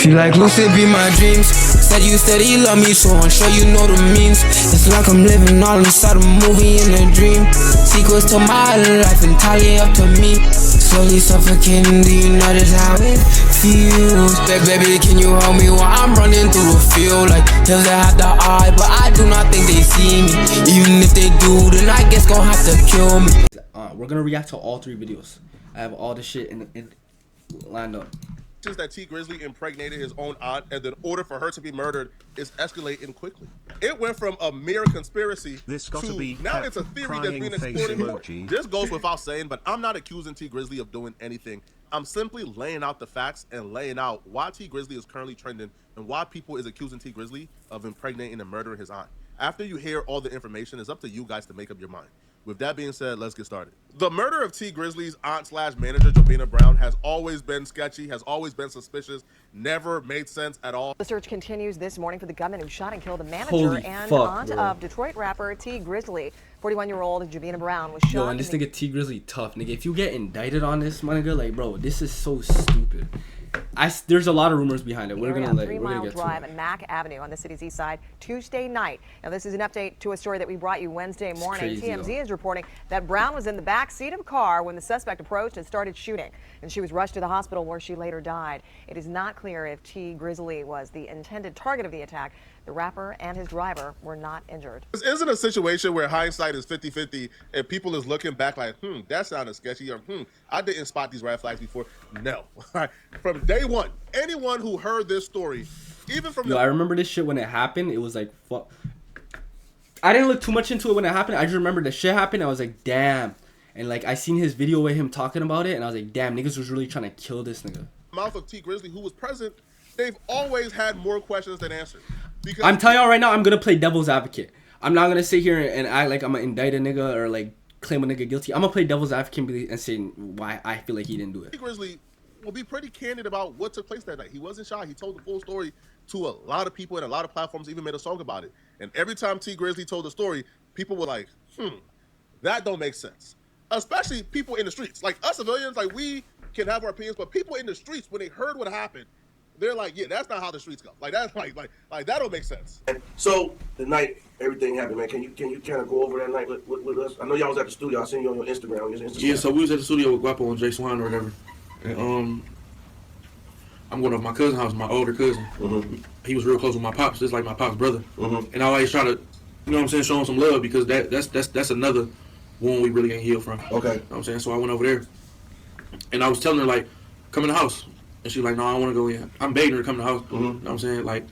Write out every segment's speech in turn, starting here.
Feel like lucid be my dreams. Said he love me, so I'm sure you know the means. It's like I'm living all inside a movie in a dream. Sequels to my life entirely up to me. Slowly suffocating, do you notice how it feels? Baby, can you help me while I'm running through the field? Like hills that have the eye, but I do not think they see me. Even if they do, then I guess gon' have to kill me. We're gonna react to all 3 videos. I have all the shit in lined up. That T Grizzly impregnated his own aunt and then ordered for her to be murdered is escalating quickly. It went from a mere conspiracy to now it's a theory that's being explored. This goes without saying, but I'm not accusing T Grizzly of doing anything. I'm simply laying out the facts and laying out why T Grizzly is currently trending and why people is accusing T Grizzly of impregnating and murdering his aunt. After you hear all the information, it's up to you guys to make up your mind. With that being said, let's get started. The murder of T Grizzly's aunt/manager, Jovina Brown, has always been sketchy, has always been suspicious, never made sense at all. The search continues this morning for the gunman who shot and killed the manager aunt of Detroit rapper T Grizzly. 41-year-old Jovina Brown was shot. Yo, and this nigga T Grizzly tough, nigga. If you get indicted on this, my nigga, like, bro, this is so stupid. There's a lot of rumors behind it. We're gonna get 3-mile drive at Mack Avenue on the city's east side Tuesday night. Now, this is an update to a story that we brought you Wednesday morning. TMZ is reporting that Brown was in the back seat of a car when the suspect approached and started shooting, and she was rushed to the hospital where she later died. It is not clear if T Grizzly was the intended target of the attack. The rapper and his driver were not injured. This isn't a situation where hindsight is 50-50 and people is looking back like, that sounded sketchy, or I didn't spot these red flags before. No. From day one, anyone who heard this story, even from I remember this shit when it happened. It was like, fuck. I didn't look too much into it when it happened. I just remember the shit happened. I was like, damn. And like, I seen his video with him talking about it, and I was like, damn, niggas was really trying to kill this nigga. Mouth of T Grizzly, who was present, they've always had more questions than answers. Because I'm telling y'all right now, I'm gonna play devil's advocate. I'm not gonna sit here and act like I'm gonna indict a nigga or like claim a nigga guilty. I'm gonna play devil's advocate and say why I feel like he didn't do it. T Grizzly will be pretty candid about what took place that night. He wasn't shy. He told the full story to a lot of people and a lot of platforms, even made a song about it. And every time T Grizzly told the story, people were like, that don't make sense. Especially people in the streets. Like us civilians, like we can have our opinions, but people in the streets, when they heard what happened, they're like, yeah, that's not how the streets go. Like that's like that don't make sense. So the night everything happened, man. Can you kind of go over that night with us? I know y'all was at the studio. I seen you on your Instagram. Yeah, so we was at the studio with Guapo and Jay Swan or whatever. And I'm going to my cousin's house, my older cousin. He was real close with my pops, just like my pops' brother. And I always try to, you know what I'm saying, show him some love because that's another wound we really ain't healed from. Okay. You know what I'm saying? So I went over there and I was telling her like, come in the house. And she's like, no, I don't want to go in. I'm begging her to come to the house. You know what I'm saying? Like,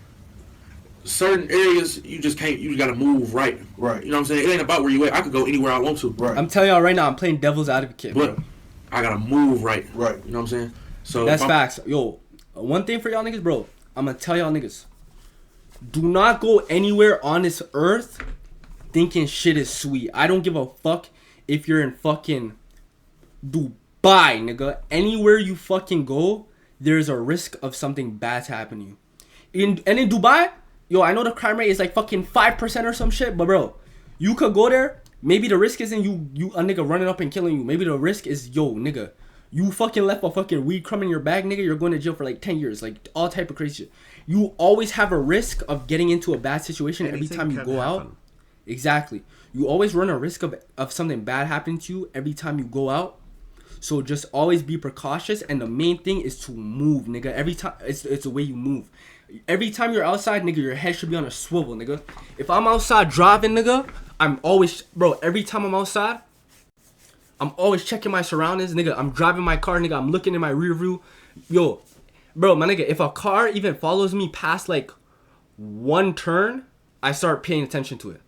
certain areas, you just can't, you just got to move right. Right. You know what I'm saying? It ain't about where you at. I could go anywhere I want to. Right. I'm telling y'all right now, I'm playing devil's advocate, but bro. I got to move right. Right. You know what I'm saying? So that's facts. Yo, one thing for y'all niggas, bro. I'm going to tell y'all niggas. Do not go anywhere on this earth thinking shit is sweet. I don't give a fuck if you're in fucking Dubai, nigga. Anywhere you fucking go, there's a risk of something bad to happen to you. In Dubai, yo, I know the crime rate is like fucking 5% or some shit, but bro, you could go there. Maybe the risk isn't you a nigga running up and killing you. Maybe the risk is, yo, nigga, you fucking left a fucking weed crumb in your bag, nigga. You're going to jail for like 10 years, like all type of crazy shit. You always have a risk of getting into a bad situation every time you go out. Exactly. You always run a risk of something bad happening to you every time you go out. So just always be precautious, and the main thing is to move, nigga. Every time, it's the way you move. Every time you're outside, nigga, your head should be on a swivel, nigga. If I'm outside driving, nigga, I'm always, bro, every time I'm outside, I'm always checking my surroundings, nigga. I'm driving my car, nigga. I'm looking in my rear view. Yo, bro, my nigga, if a car even follows me past, like, one turn, I start paying attention to it.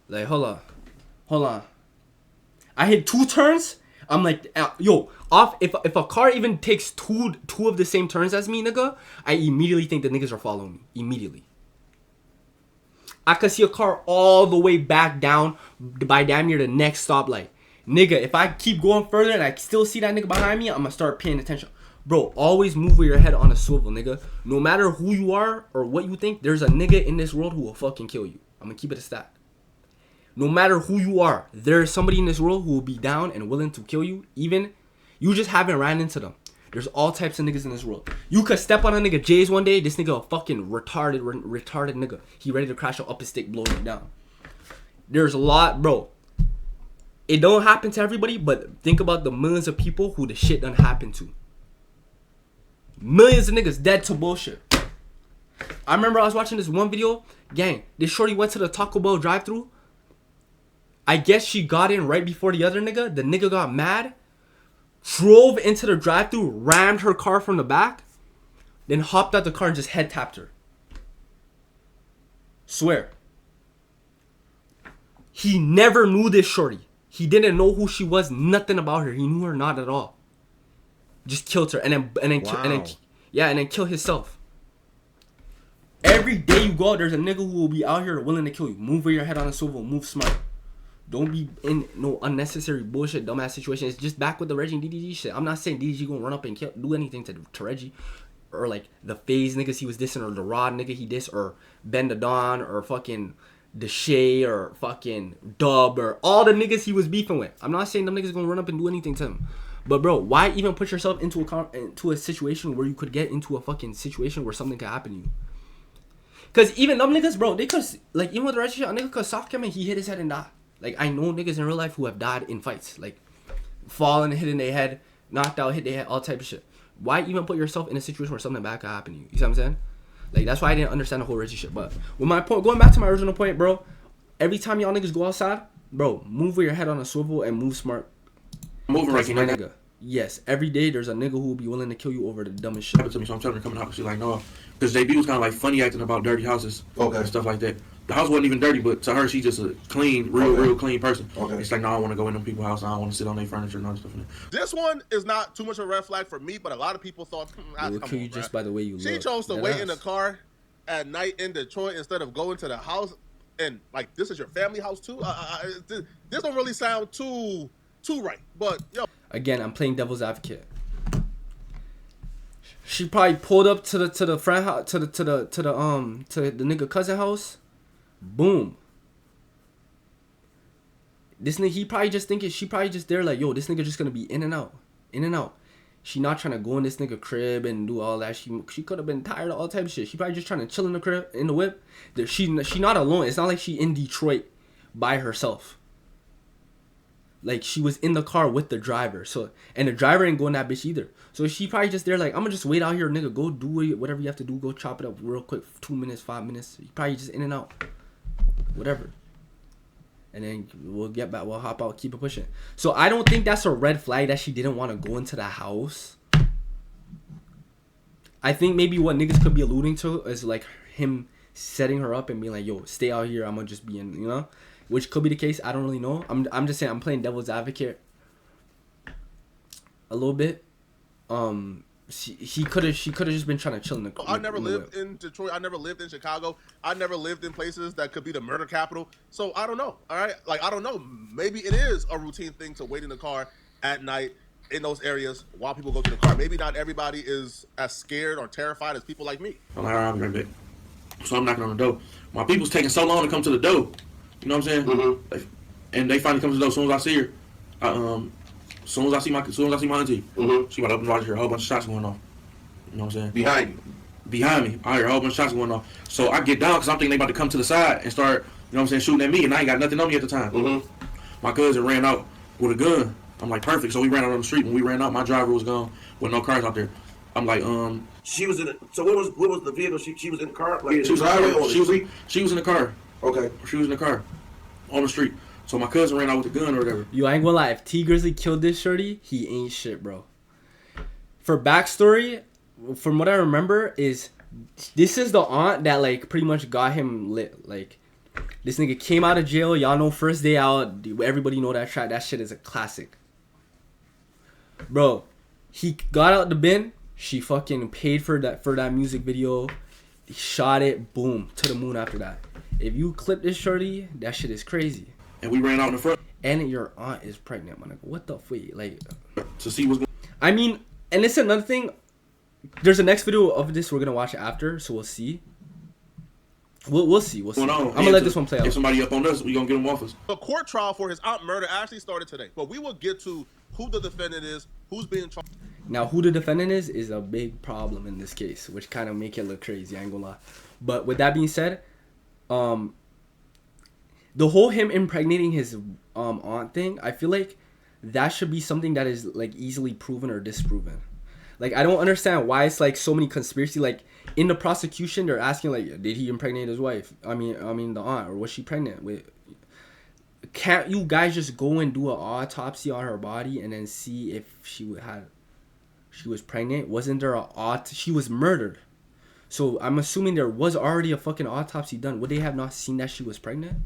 Like, hold on. I hit 2 turns. I'm like, yo, if a car even takes two of the same turns as me, nigga, I immediately think the niggas are following me. Immediately. I could see a car all the way back down by damn near the next stoplight. Nigga, if I keep going further and I still see that nigga behind me, I'm gonna start paying attention. Bro, always move with your head on a swivel, nigga. No matter who you are or what you think, there's a nigga in this world who will fucking kill you. I'm gonna keep it a stat. No matter who you are, there is somebody in this world who will be down and willing to kill you, even you just haven't ran into them. There's all types of niggas in this world. You could step on a nigga J's one day. This nigga a fucking retarded nigga. He ready to crash up his stick, blow it down. There's a lot, bro. It don't happen to everybody, but think about the millions of people who the shit done happen to. Millions of niggas dead to bullshit. I remember I was watching this one video. Gang, this shorty went to the Taco Bell drive-thru. I guess she got in right before the other nigga. The nigga got mad. Drove into the drive-thru, rammed her car from the back. Then hopped out the car and just head tapped her. Swear. He never knew this shorty. He didn't know who she was. Nothing about her. He knew her not at all. Just killed her and then kill himself. Every day you go out, there's a nigga who will be out here willing to kill you. Move with your head on a swivel. Move smart. Don't be in no unnecessary bullshit, dumbass situation. It's just back with the Reggie and DDG shit. I'm not saying DDG gonna run up and do anything to Reggie. Or like the FaZe niggas he was dissing, or the Rod nigga he dissed, or Ben the Don, or fucking Deshae, or fucking Dub, or all the niggas he was beefing with. I'm not saying them niggas gonna run up and do anything to him. But bro, why even put yourself into a situation where you could get into a fucking situation where something could happen to you? Cause even them niggas, bro, they could, like, even with the Reggie shit, a nigga could soft him and he hit his head and died. Like, I know niggas in real life who have died in fights. Like, falling, hitting their head, knocked out, hit their head, all type of shit. Why even put yourself in a situation where something bad could happen to you? You see what I'm saying? Like, that's why I didn't understand the whole Reggie shit. But with my point, going back to my original point, bro, every time y'all niggas go outside, bro, move with your head on a swivel and move smart. Moving right, my nigga. Yes, every day there's a nigga who will be willing to kill you over the dumbest shit. Happened to me, so I'm telling her coming out. She's like, no, because JB was kind of like funny acting about dirty houses, and stuff like that. The house wasn't even dirty, but to her, she's just a clean, real clean person. It's like, no, I don't want to go in them people's house. I don't want to sit on their furniture and all that stuff. This one is not too much of a red flag for me, but a lot of people thought, We'll kill you just by the way you look. She chose to wait in the car at night in Detroit instead of going to the house, and like, this is your family house too. This don't really sound too right, but yo. Again, I'm playing devil's advocate. She probably pulled up to the friend house, to the nigga cousin house. Boom. This nigga, she probably just there like, yo, this nigga just gonna be in and out. She not trying to go in this nigga crib and do all that. She could have been tired of all type of shit. She probably just trying to chill in the crib, in the whip. She not alone. It's not like she in Detroit by herself. Like, she was in the car with the driver. So, and the driver ain't going that bitch either. So she probably just there like, I'm gonna just wait out here, nigga. Go do whatever you have to do. Go chop it up real quick. 2 minutes, 5 minutes. You probably just in and out. Whatever. And then we'll get back. We'll hop out. Keep it pushing. So I don't think that's a red flag that she didn't want to go into the house. I think maybe what niggas could be alluding to is like him setting her up and being like, yo, stay out here. I'm gonna just be in, you know? Which could be the case. I don't really know. I'm just saying, I'm playing devil's advocate a little bit. She could have just been trying to chill in the car. I never lived in Detroit. I never lived in Chicago. I never lived in places that could be the murder capital. So I don't know. All right, like, I don't know. Maybe it is a routine thing to wait in the car at night in those areas while people go to the car. Maybe not everybody is as scared or terrified as people like me. I'm like, all right, I'm right back. So I'm knocking on the door. My people's taking so long to come to the door. You know what I'm saying? Mm-hmm. And they finally come to the door. As soon as I see her, as soon as I see my auntie, she about to open the door. I hear a whole bunch of shots going off. You know what I'm saying? Behind me. I hear a whole bunch of shots going off. So I get down because I'm thinking they about to come to the side and start, you know what I'm saying, shooting at me, and I ain't got nothing on me at the time. My cousin ran out with a gun. I'm like, perfect. So we ran out on the street. When we ran out, my driver was gone with no cars out there. I'm like, She was in it. So what was the vehicle? She was in the car? Like, she was in the car. Okay. She was in the car on the street. So my cousin ran out with a gun or whatever. Yo, I ain't gonna lie. If T Grizzly killed this shorty, he ain't shit, bro. For backstory, from what I remember, is this is the aunt that like pretty much got him lit. Like, this nigga came out of jail. Y'all know first day out. Everybody know that track. That shit is a classic. Bro, he got out the bin. She fucking paid for that music video. He shot it. Boom. To the moon after that. If you clip this shorty, that shit is crazy. And we ran out in the front. And your aunt is pregnant, my nigga. What the fuck? Like, to see what's going on. I mean, and it's another thing. There's a next video of this we're gonna watch after, so we'll see. We'll see. I'm gonna let this one play out. If somebody up on us, we gonna get him off us. The court trial for his aunt murder actually started today, but we will get to who the defendant is, who's being charged. Now, who the defendant is a big problem in this case, which kind of make it look crazy. I ain't gonna lie. But with that being said, the whole him impregnating his aunt thing, I feel like that should be something that is like easily proven or disproven. Like, I don't understand why it's like so many conspiracy. Like, in the prosecution, they're asking like, did he impregnate his wife? I mean the aunt, or was she pregnant with? Can't you guys just go and do an autopsy on her body and then see if she was pregnant? Wasn't there she was murdered? So I'm assuming there was already a fucking autopsy done. Would they have not seen that she was pregnant?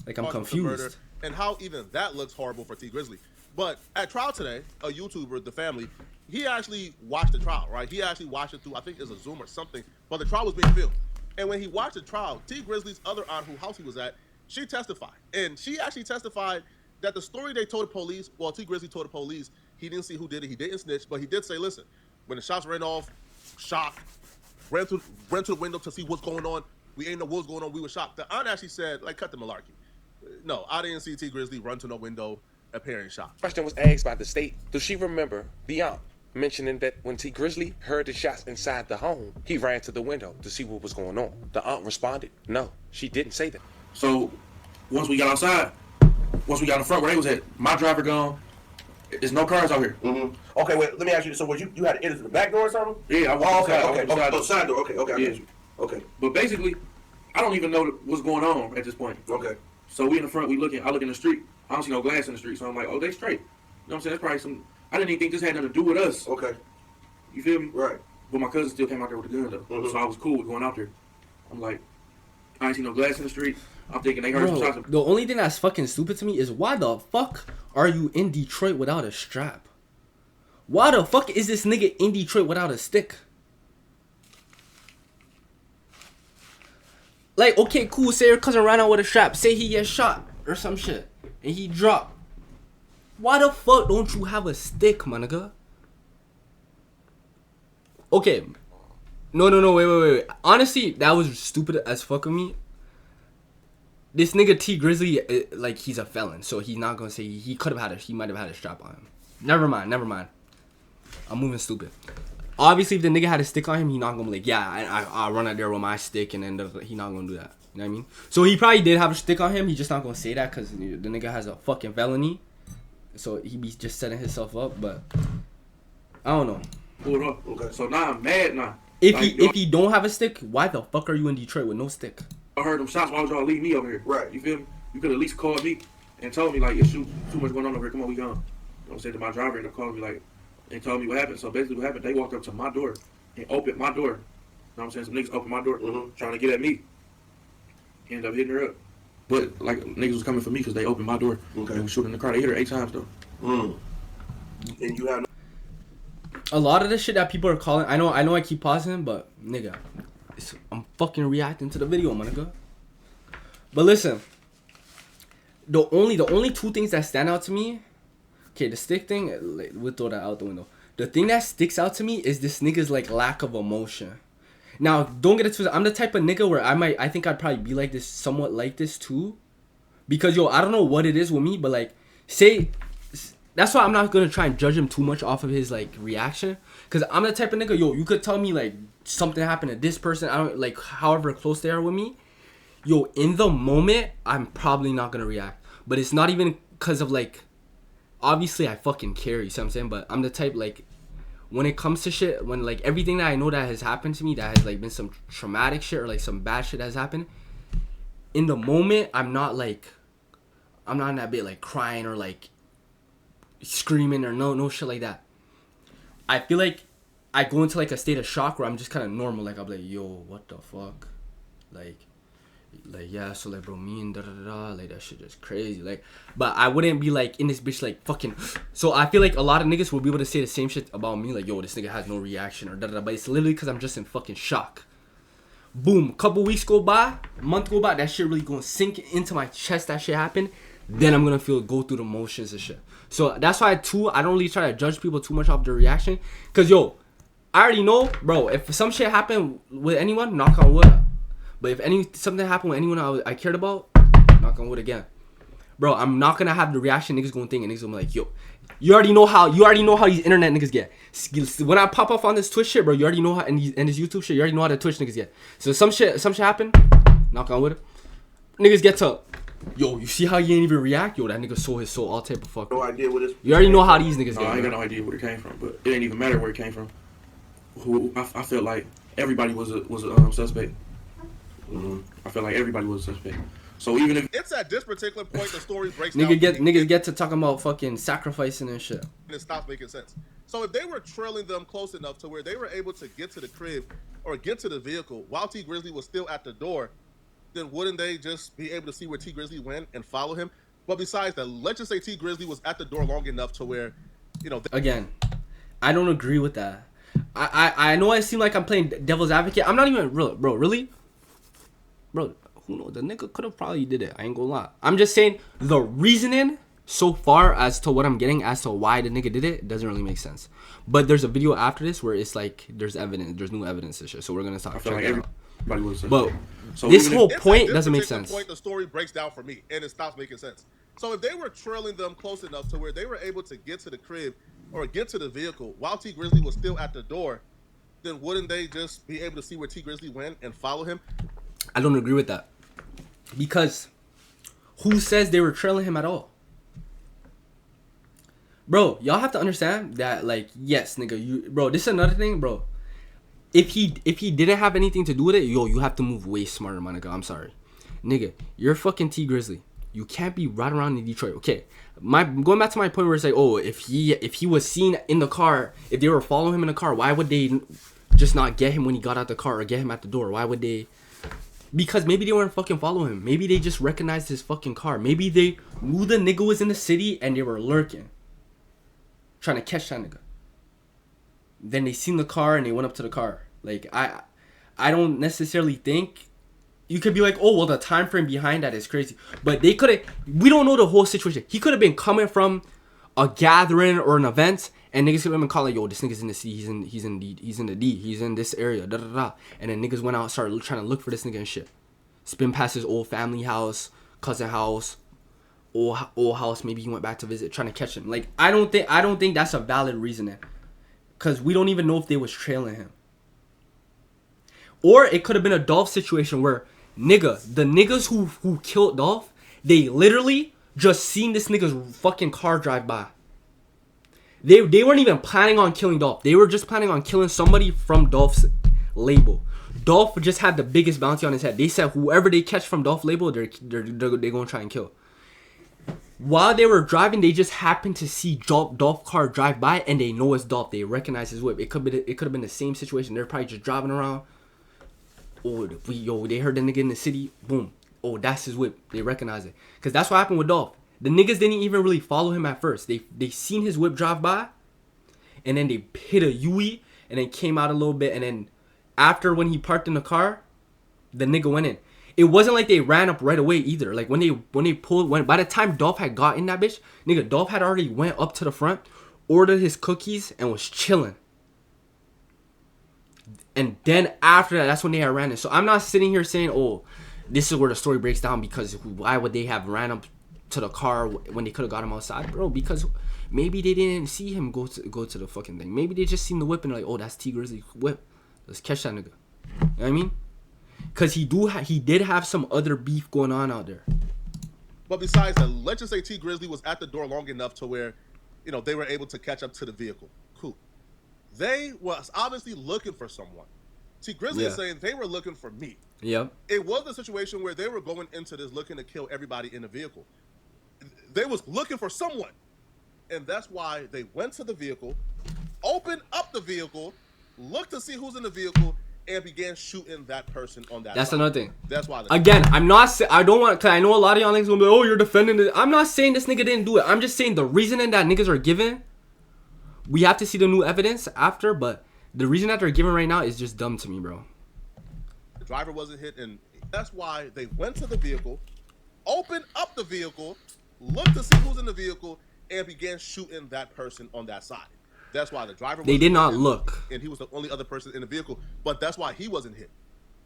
Like, I'm confused. And how even that looks horrible for T Grizzly. But at trial today, a YouTuber, The Family, he actually watched the trial, right? He actually watched it through, I think it's a Zoom or something, but the trial was being filmed. And when he watched the trial, T Grizzly's other aunt, whose house he was at, she testified. And she actually testified that the story they told the police, well, T Grizzly told the police, he didn't see who did it, he didn't snitch, but he did say, listen, when the shots ran off, shocked, ran to the window to see what's going on, we ain't know what was going on, we were shocked. The aunt actually said, like, cut the malarkey. No, I didn't see T Grizzly run to no window appearing shocked. Question was asked by the state, does she remember the aunt mentioning that when T Grizzly heard the shots inside the home, he ran to the window to see what was going on? The aunt responded, no, she didn't say that. So once we got outside, once we got in front where they was at, my driver gone. There's no cars out here. Mm-hmm. Okay, wait. Let me ask you. So, was you had to enter to the back door or something? Yeah, I walked okay. Side door. Okay, I got yeah. you. Okay. But basically, I don't even know what's going on at this point. Okay. So we in the front, I look in the street. I don't see no glass in the street, so I'm like, oh, they straight. You know what I'm saying? That's probably some. I didn't even think this had nothing to do with us. Okay. You feel me? Right. But my cousin still came out there with a gun though, so I was cool with going out there. I'm like, I ain't see no glass in the street. I'm thinking they heard some shots. The only thing that's fucking stupid to me is why the fuck are you in Detroit without a strap? Why the fuck is this nigga in Detroit without a stick? Like, okay, cool, say your cousin ran out with a strap. Say he gets shot or some shit. And he dropped. Why the fuck don't you have a stick, my nigga? Okay. No, wait. Honestly, that was stupid as fuck of me. This nigga T Grizzly, like, he's a felon. So he's not gonna say he might have had a strap on him. Never mind. I'm moving stupid. Obviously, if the nigga had a stick on him, he not gonna be like, yeah, I run out there with my stick, and then he not gonna do that. You know what I mean? So he probably did have a stick on him. He just not gonna say that because the nigga has a fucking felony. So he be just setting himself up. But I don't know. Hold up. Okay. So now I'm mad now. If he don't have a stick, why the fuck are you in Detroit with no stick? I heard them shots. Why would y'all leave me over here? Right. You feel me? You could at least call me and told me like, it's too much going on over here. Come on, we gone. You know what I'm saying? To my driver, and they called me like, and told me what happened. So basically what happened, they walked up to my door and opened my door. You know what I'm saying? Some niggas opened my door trying to get at me. Ended up hitting her up. But like niggas was coming for me because they opened my door. Okay. And was shooting the car. They hit her 8 times though. And you have a lot of the shit that people are calling, I know I keep pausing, but nigga, I'm fucking reacting to the video, my nigga. But listen, the only two things that stand out to me, okay, the stick thing, we'll throw that out the window. The thing that sticks out to me is this nigga's like lack of emotion. Now, don't get it twisted. I'm the type of nigga where I think I'd probably be like this, somewhat like this too, because I don't know what it is with me, but like, that's why I'm not gonna try and judge him too much off of his like reaction, because I'm the type of nigga, you could tell me like something happened to this person, I don't like however close they are with me, in the moment I'm probably not gonna react. But it's not even because of like, obviously I fucking care, you see what I'm saying, but I'm the type like, when it comes to shit, when like everything that I know that has happened to me, that has like been some traumatic shit or like some bad shit that has happened, in the moment I'm not in that bit like crying or like screaming or no shit like that. I feel like I go into like a state of shock where I'm just kind of normal, like I'm like, yo, what the fuck, like yeah, so like bro, me and like that shit is crazy, like, but I wouldn't be like in this bitch like fucking. So I feel like a lot of niggas will be able to say the same shit about me, like, yo, this nigga has no reaction or but it's literally because I'm just in fucking shock. Boom, couple weeks go by, a month go by, that shit really gonna sink into my chest, that shit happened, then I'm gonna go through the motions and shit. So that's why too, I don't really try to judge people too much off their reaction, because I already know, bro, if some shit happened with anyone, knock on wood, but if something happened with anyone I cared about, knock on wood again, bro, I'm not gonna have the reaction niggas gonna think, and niggas gonna be like, yo, You already know how these internet niggas get. When I pop off on this Twitch shit, bro, you already know how, and this YouTube shit, you already know how the Twitch niggas get. So some shit happen, knock on wood, niggas get to, yo, you see how you ain't even react? Yo, that nigga sold his soul, all type of fuck. No idea what this. You already know how these niggas get. I ain't got no idea where it came from, but it ain't even matter where it came from. I felt like everybody was a suspect. I felt like everybody was a suspect. So even if it's at this particular point the story breaks down. Niggas get to talking about fucking sacrificing and shit. And it stops making sense. So if they were trailing them close enough to where they were able to get to the crib or get to the vehicle while T Grizzley was still at the door, then wouldn't they just be able to see where T Grizzley went and follow him? But besides that, let's just say T Grizzley was at the door long enough to where, you know. Again, I don't agree with that. I know I seem like I'm playing devil's advocate. I'm not even real, bro. Really, bro. Who knows? The nigga could have probably did it. I ain't gonna lie. I'm just saying the reasoning so far as to what I'm getting as to why the nigga did it doesn't really make sense. But there's a video after this where it's like there's evidence, there's new evidence and shit. So we're gonna stop. I feel like everybody was. But so this whole point doesn't make sense. Point the story breaks down for me and it stops making sense. So if they were trailing them close enough to where they were able to get to the crib or get to the vehicle while T Grizzley was still at the door, then wouldn't they just be able to see where T Grizzley went and follow him? I don't agree with that. Because who says they were trailing him at all? Bro, y'all have to understand that, like, yes, nigga, bro, this is another thing, bro. If he didn't have anything to do with it, yo, you have to move way smarter, my nigga. I'm sorry. Nigga, you're fucking T Grizzley. You can't be riding around in Detroit. Okay. Going back to my point where it's like, oh, if he was seen in the car, if they were following him in the car, why would they just not get him when he got out the car or get him at the door? Why would they? Because maybe they weren't fucking following him. Maybe they just recognized his fucking car. Maybe they knew the nigga was in the city and they were lurking, trying to catch that nigga. Then they seen the car and they went up to the car. Like, I don't necessarily think you could be like, oh, well, the time frame behind that is crazy. But they could have, we don't know the whole situation. He could have been coming from a gathering or an event, and niggas could have been calling, yo, this nigga's in the C, he's in the D, he's in this area, da da da. And then niggas went out and started trying to look for this nigga and shit. Spin past his old family house, cousin house, old house. Maybe he went back to visit, trying to catch him. Like, I don't think that's a valid reasoning, cause we don't even know if they was trailing him. Or it could have been a Dolph situation where, nigga, the niggas who killed Dolph, they literally just seen this nigga's fucking car drive by. They weren't even planning on killing Dolph. They were just planning on killing somebody from Dolph's label. Dolph just had the biggest bounty on his head. They said whoever they catch from Dolph label, they're gonna try and kill. While they were driving, they just happened to see Dolph car drive by, and they know it's Dolph. They recognize his whip. It could have been the same situation. They're probably just driving around. Oh, they heard the nigga in the city. Boom. Oh, that's his whip. They recognize it. Because that's what happened with Dolph. The niggas didn't even really follow him at first. They seen his whip drive by, and then they hit a Yui, and then came out a little bit, and then after when he parked in the car, the nigga went in. It wasn't like they ran up right away either. Like when they pulled, by the time Dolph had got in that bitch, nigga, Dolph had already went up to the front, ordered his cookies, and was chilling. And then after that, that's when they had ran in. So I'm not sitting here saying, oh, this is where the story breaks down, because why would they have ran up to the car when they could have got him outside, bro? Because maybe they didn't see him go to the fucking thing. Maybe they just seen the whip and like, oh, that's T Grizzly's whip. Let's catch that nigga. You know what I mean? Because he did have some other beef going on out there. But besides that, let's just say T Grizzley was at the door long enough to where, you know, they were able to catch up to the vehicle. Cool. They was obviously looking for someone. T Grizzley is saying they were looking for me. Yep. It was a situation where they were going into this looking to kill everybody in the vehicle. They was looking for someone. And that's why they went to the vehicle, opened up the vehicle, looked to see who's in the vehicle, and began shooting that person on that That's side. another thing. That's why. Again, I don't want, because I know a lot of y'all niggas gonna be like, oh, you're defending it. I'm not saying this nigga didn't do it. I'm just saying the reasoning that niggas are giving, we have to see the new evidence after, but the reason that they're giving right now is just dumb to me, bro. The driver wasn't hit, and that's why they went to the vehicle, opened up the vehicle, looked to see who's in the vehicle, and began shooting that person on that side. That's why the driver. They did not look, and he was the only other person in the vehicle. But that's why he wasn't hit.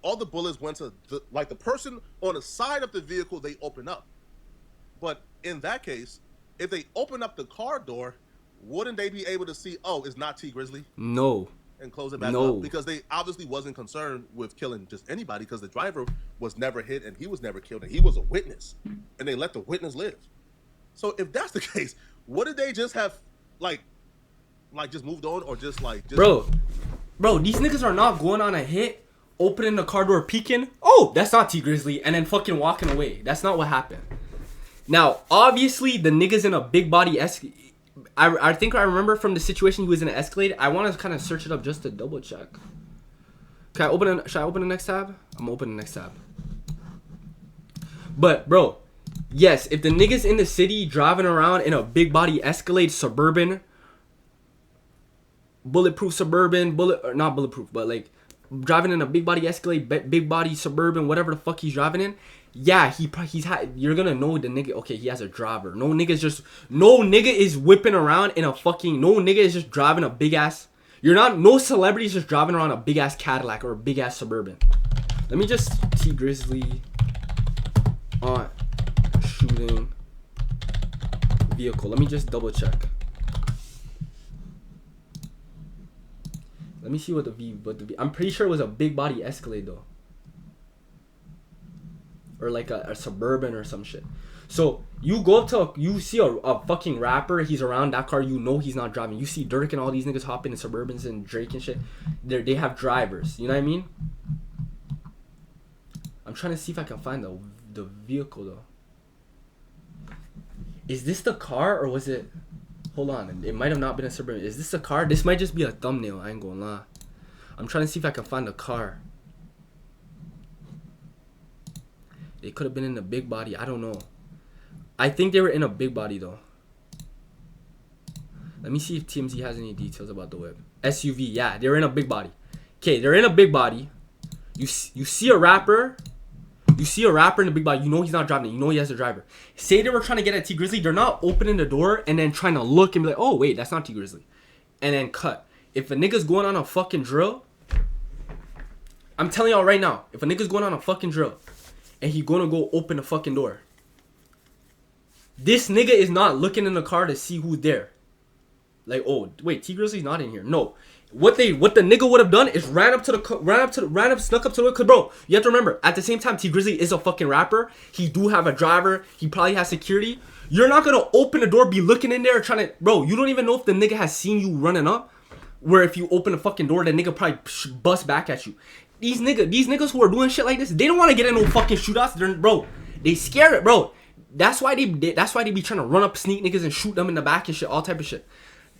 All the bullets went to the person on the side of the vehicle. They opened up. But in that case, if they open up the car door, wouldn't they be able to see, oh, it's not T Grizzly? No. And close it back up? Because they obviously wasn't concerned with killing just anybody, because the driver was never hit and he was never killed and he was a witness. And they let the witness live. So if that's the case, what did they just have, like just moved on, or just like... Just... Bro, these niggas are not going on a hit, opening the car door, peeking. Oh, that's not T Grizzly, and then fucking walking away. That's not what happened. Now, obviously, the niggas in a big body I think I remember from the situation he was in an Escalade. I want to kind of search it up just to double check. Should I open the next tab? I'm opening the next tab. But, bro, yes, if the niggas in the city driving around in a big body Escalade Suburban, bulletproof Suburban, not bulletproof, but like driving in a big body Escalade, big body Suburban, whatever the fuck he's driving in, yeah, you're gonna know the nigga, okay, he has a driver. No nigga is whipping around in a fucking, no nigga is just driving a big ass, no celebrity is just driving around a big ass Cadillac or a big ass Suburban. Let me just T Grizzly on shooting vehicle. Let me just double check. Let me see what I'm pretty sure it was a big body Escalade though. Or like a Suburban or some shit. So you go up to you see a fucking rapper, he's around that car, you know he's not driving. You see Dirk and all these niggas hopping in Suburbans and Drake and shit. They have drivers, you know what I mean? I'm trying to see if I can find the vehicle though. Is this the car or was it? Hold on, it might have not been a Suburban. Is this a car? This might just be a thumbnail, I ain't gonna lie. I'm trying to see if I can find a car. They could have been in a big body, I don't know. I think they were in a big body though. Let me see if TMZ has any details about the whip. SUV, yeah, they're in a big body. Okay, they're in a big body. You see a rapper. You see a rapper in a big body, you know he's not driving it, you know he has a driver. Say they were trying to get at T Grizzly, they're not opening the door and then trying to look and be like, oh wait, that's not T Grizzly. And then cut. If a nigga's going on a fucking drill, I'm telling y'all right now, if a nigga's going on a fucking drill and he gonna go open the fucking door, this nigga is not looking in the car to see who's there. Like, oh wait, T Grizzly's not in here. No. What the nigga would have done is snuck up to the whip. Cause bro, you have to remember, at the same time, T Grizzly is a fucking rapper. He do have a driver. He probably has security. You're not gonna open the door, be looking in there trying to, bro. You don't even know if the nigga has seen you running up. Where if you open the fucking door, the nigga probably bust back at you. These niggas who are doing shit like this, they don't want to get in no fucking shootouts. Bro, they scared it, bro. That's why they be trying to run up, sneak niggas and shoot them in the back and shit, all type of shit.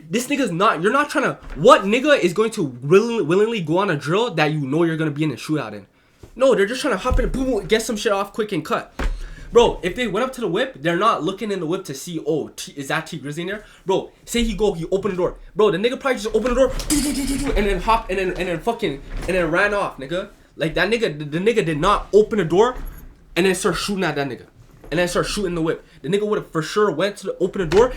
This nigga's not, you're not trying to, what nigga is going to willingly go on a drill that you know you're going to be in a shootout in? No, they're just trying to hop in and boom, get some shit off quick and cut. Bro, if they went up to the whip, they're not looking in the whip to see, oh, is that T Grizzly in there? Bro, say he open the door. Bro, the nigga probably just opened the door and then hop and then ran off, nigga. Like that nigga, the nigga did not open the door and then start shooting at that nigga. And then start shooting the whip. The nigga would have for sure went to open the door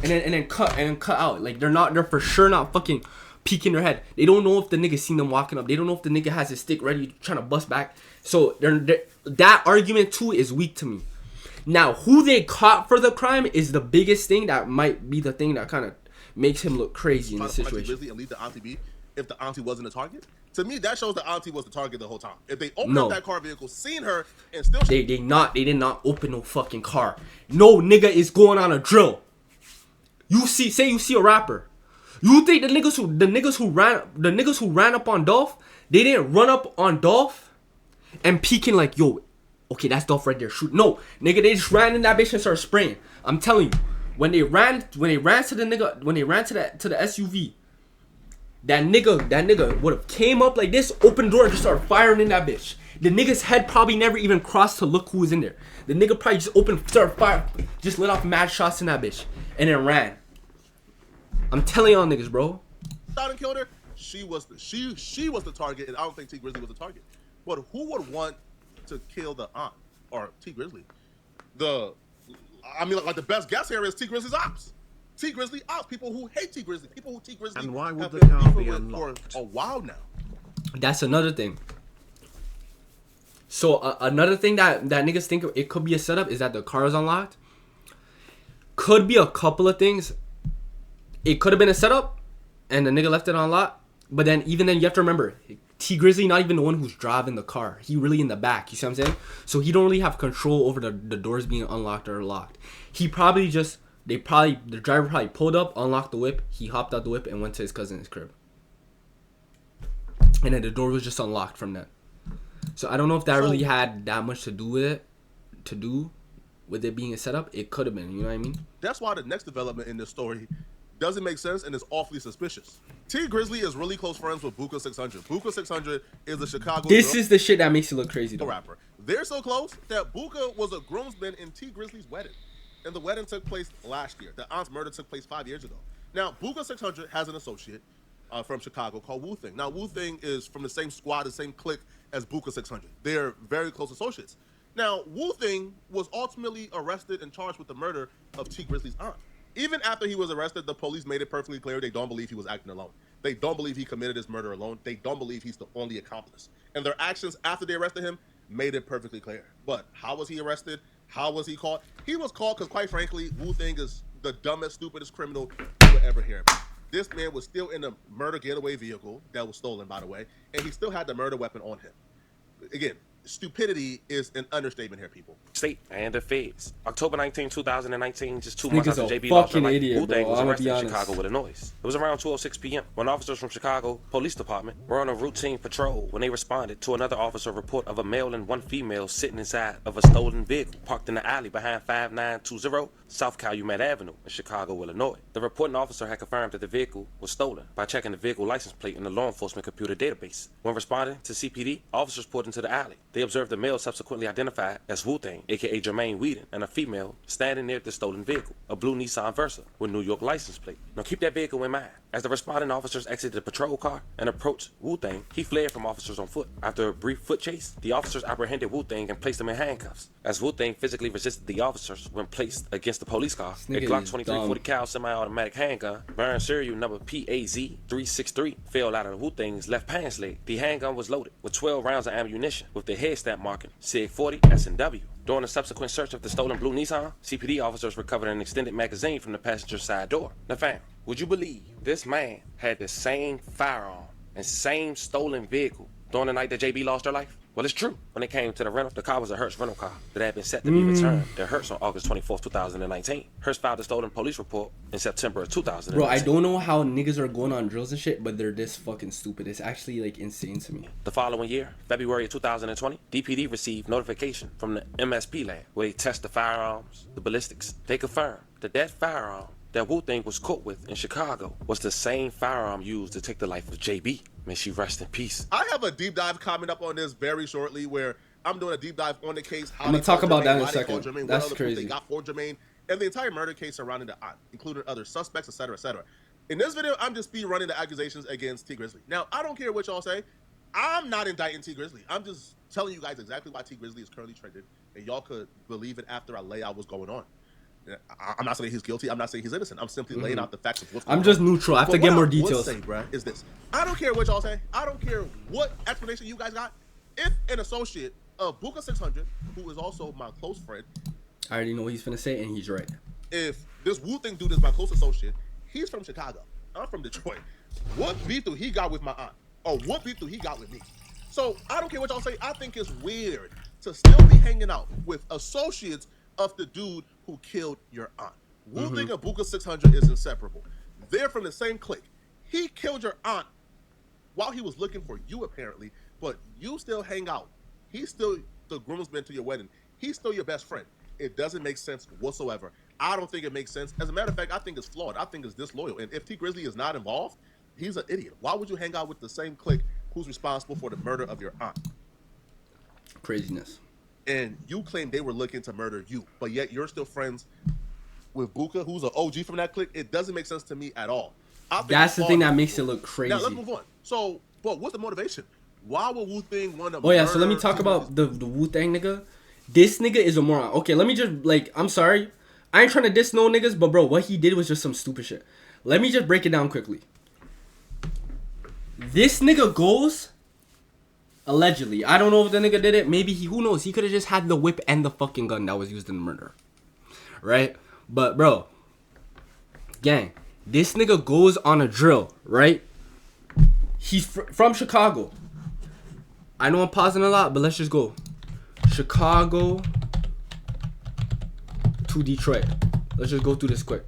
and then cut out. Like they're for sure not fucking peeking their head. They don't know if the nigga seen them walking up. They don't know if the nigga has his stick ready trying to bust back. So that argument too is weak to me. Now who they caught for the crime is the biggest thing that might be the thing that kind of makes him look crazy in this situation. And leave the auntie be if the auntie wasn't a target. To me, that shows the auntie was the target the whole time. If they opened up that car vehicle, seen her, and still they did not open no fucking car. No nigga is going on a drill. You see a rapper. You think the niggas who ran up on Dolph, they didn't run up on Dolph and peeking like, yo, okay, that's Dolph right there. Shoot. No, nigga, they just ran in that bitch and started spraying. I'm telling you, when they ran to the SUV, that nigga would have came up like this, opened the door and just started firing in that bitch. The nigga's head probably never even crossed to look who was in there. The nigga probably just started fire, just let off mad shots in that bitch, and then ran. I'm telling y'all niggas, bro. Shot and killed her. She was the target, and I don't think T Grizzly was the target. But who would want to kill the aunt or T Grizzly? The best guess here is T Grizzly's ops. T Grizzly ops. People who hate T Grizzly. People who T Grizzly and why would have the been car be for unlocked? a while now. That's another thing. So another thing that niggas think it could be a setup is that the car is unlocked. Could be a couple of things. It could have been a setup, and the nigga left it on lock. But then, even then, you have to remember, T Grizzly not even the one who's driving the car. He really in the back. You see what I'm saying? So he don't really have control over the doors being unlocked or locked. He probably just the driver probably pulled up, unlocked the whip. He hopped out the whip and went to his cousin's crib. And then the door was just unlocked from that. So I don't know if that really had that much to do with it. With it being a setup, it could have been. You know what I mean? That's why the next development in this story doesn't make sense and is awfully suspicious. T Grizzly is really close friends with Buka 600. Buka 600 is a Chicago. This is the shit that makes it look crazy, though. Rapper. They're so close that Buka was a groomsman in T Grizzly's wedding, and the wedding took place last year. The aunt's murder took place 5 years ago. Now, Buka 600 has an associate from Chicago called Wu Thing. Now, Wu Thing is from the same squad, the same clique as Buka 600. They're very close associates. Now, Wu Thing was ultimately arrested and charged with the murder of T Grizzly's aunt. Even after he was arrested, the police made it perfectly clear they don't believe he was acting alone. They don't believe he committed his murder alone. They don't believe he's the only accomplice. And their actions after they arrested him made it perfectly clear. But how was he arrested? How was he caught? He was caught because, quite frankly, Wu Thing is the dumbest, stupidest criminal you will ever hear about. This man was still in a murder getaway vehicle that was stolen, by the way, and he still had the murder weapon on him. Again, stupidity is an understatement here, people. State and the feds. October 19, 2019, just 2 Nigga's months after a JB lost her fucking life, idiot, Wu-Tang bro. was I'ma arrested be in honest. Chicago with a noise. It was around 12:06 p.m. when officers from Chicago Police Department were on a routine patrol when they responded to another officer report of a male and one female sitting inside of a stolen vehicle parked in the alley behind 5920 South Calumet Avenue in Chicago, Illinois. The reporting officer had confirmed that the vehicle was stolen by checking the vehicle license plate in the law enforcement computer database. When responding to CPD, officers pulled into the alley. They observed the male subsequently identified as Wu-Tang, aka Jermaine Whedon, and a female standing near the stolen vehicle, a blue Nissan Versa with New York license plate. Now keep that vehicle in mind. As the responding officers exited the patrol car and approached Wu-Tang, he fled from officers on foot. After a brief foot chase, the officers apprehended Wu-Tang and placed him in handcuffs. As Wu-Tang physically resisted the officers when placed against the police car, a Glock 2340 cal semi-automatic handgun, bearing serial number PAZ363, fell out of the Wu-Tang's left pants leg. The handgun was loaded with 12 rounds of ammunition with the head stamp marking SIG 40 S&W. During the subsequent search of the stolen blue Nissan, CPD officers recovered an extended magazine from the passenger side door. Now fam, would you believe this man had the same firearm and same stolen vehicle during the night that JB lost her life? Well, it's true. When it came to the rental, the car was a Hertz rental car that had been set to be returned to Hertz on August 24th, 2019. Hertz filed a stolen police report in September of 2019. Bro, I don't know how niggas are going on drills and shit, but they're this fucking stupid. It's actually, like, insane to me. The following year, February of 2020, DPD received notification from the MSP lab where they test the firearms, the ballistics. They confirmed that firearm that Wu-Tang was caught with in Chicago was the same firearm used to take the life of JB. May she rest in peace. I have a deep dive coming up on this very shortly where I'm doing a deep dive on the case. I'm going to talk about that in a second. That's crazy. They got for Jermaine and the entire murder case surrounding the aunt, including other suspects, etc., etc. In this video, I'm just speed running the accusations against T Grizzly. Now, I don't care what y'all say. I'm not indicting T Grizzly. I'm just telling you guys exactly why T Grizzly is currently trending, and y'all could believe it after I lay out what's going on. I'm not saying he's guilty. I'm not saying he's innocent. I'm simply laying out the facts of what's going on. I'm just neutral. I have to get more details. What I would say, bruh, is this. I don't care what y'all say. I don't care what explanation you guys got. If an associate of Buka 600, who is also my close friend, I already know what he's finna say, and he's right. If this Wu Thing dude is my close associate, he's from Chicago. I'm from Detroit. What beef do he got with my aunt? Or what beef do he got with me? So I don't care what y'all say. I think it's weird to still be hanging out with associates of the dude who killed your aunt. Wu Thing and Buka 600 is inseparable. They're from the same clique. He killed your aunt while he was looking for you, apparently, but you still hang out. He's still the groomsman to your wedding. He's still your best friend. It doesn't make sense whatsoever. I don't think it makes sense. As a matter of fact, I think it's flawed. I think it's disloyal. And if T Grizzly is not involved, he's an idiot. Why would you hang out with the same clique who's responsible for the murder of your aunt? Craziness. And you claim they were looking to murder you, but yet you're still friends with Buka, who's an OG from that clique. It doesn't make sense to me at all. That's the thing that makes it look crazy. Now let's move on. So, but what's the motivation? Why would Wu Thing want to? Oh yeah, so let me talk about the Wu Thang nigga. This nigga is a moron. Okay, let me just I'm sorry, I ain't trying to diss no niggas, but bro, what he did was just some stupid shit. Let me just break it down quickly. This nigga goes. Allegedly, I don't know if the nigga did it. Maybe who knows? He could have just had the whip and the fucking gun that was used in the murder, right? But bro, gang, this nigga goes on a drill, right? He's from Chicago. I know I'm pausing a lot, but let's just go. Chicago to Detroit. Let's just go through this quick.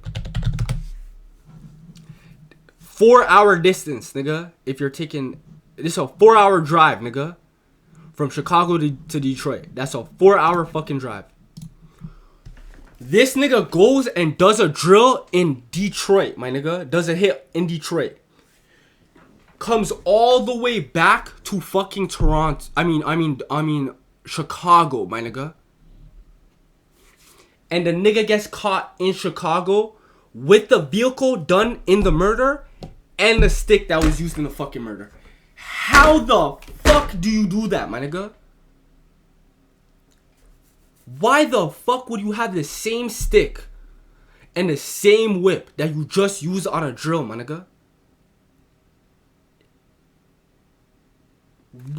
4-hour distance, nigga. If you're taking, this is a 4-hour drive, nigga. From Chicago to Detroit. That's a 4-hour fucking drive. This nigga goes and does a drill in Detroit, my nigga. Does a hit in Detroit. Comes all the way back to fucking Toronto. I mean Chicago, my nigga. And the nigga gets caught in Chicago with the vehicle done in the murder and the stick that was used in the fucking murder. How the fuck do you do that, my nigga? Why the fuck would you have the same stick and the same whip that you just used on a drill, my nigga?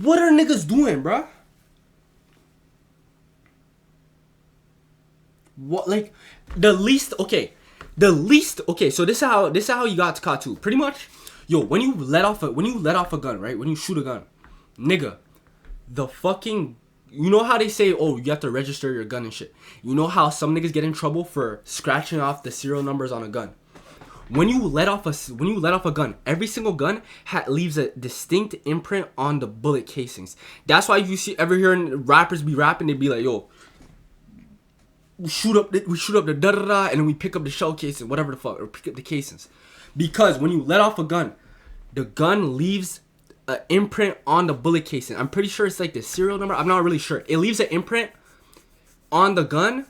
What are niggas doing, bruh? What, like, the least, okay, so this is how you got caught too. Pretty much, yo, when you let off a gun, right? When you shoot a gun, nigga, the fucking, you know how they say, oh, you have to register your gun and shit. You know how some niggas get in trouble for scratching off the serial numbers on a gun. When you let off a gun, every single gun leaves a distinct imprint on the bullet casings. That's why you ever hearing rappers be rapping, they be like, yo, we shoot up the da da da, and then we pick up the shell casing, whatever the fuck, or pick up the casings. Because when you let off a gun, the gun leaves an imprint on the bullet casing. I'm pretty sure it's like the serial number. I'm not really sure. It leaves an imprint on the gun.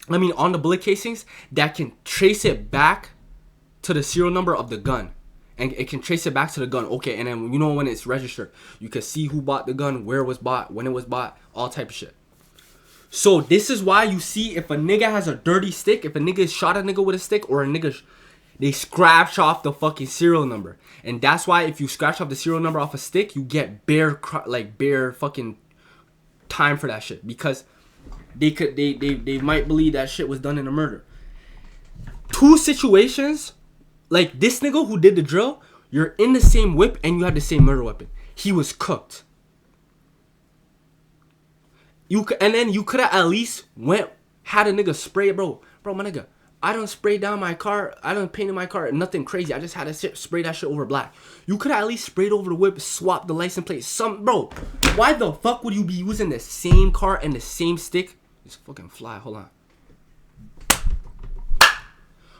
On the bullet casings that can trace it back to the serial number of the gun. And it can trace it back to the gun. Okay, and then you know when it's registered. You can see who bought the gun, where it was bought, when it was bought, all type of shit. So this is why you see if a nigga has a dirty stick, if a nigga shot a nigga with a stick, or a nigga, they scratch off the fucking serial number. And that's why if you scratch off the serial number off a stick, you get bare fucking time for that shit. Because they might believe that shit was done in a murder. Two situations, like this nigga who did the drill, you're in the same whip and you have the same murder weapon. He was cooked. And then you could have at least had a nigga spray, bro, my nigga. I don't spray down my car. I don't paint my car. Nothing crazy. I just had to spray that shit over black. You could have at least sprayed over the whip, swap the license plate. Bro, why the fuck would you be using the same car and the same stick? It's fucking fly. Hold on.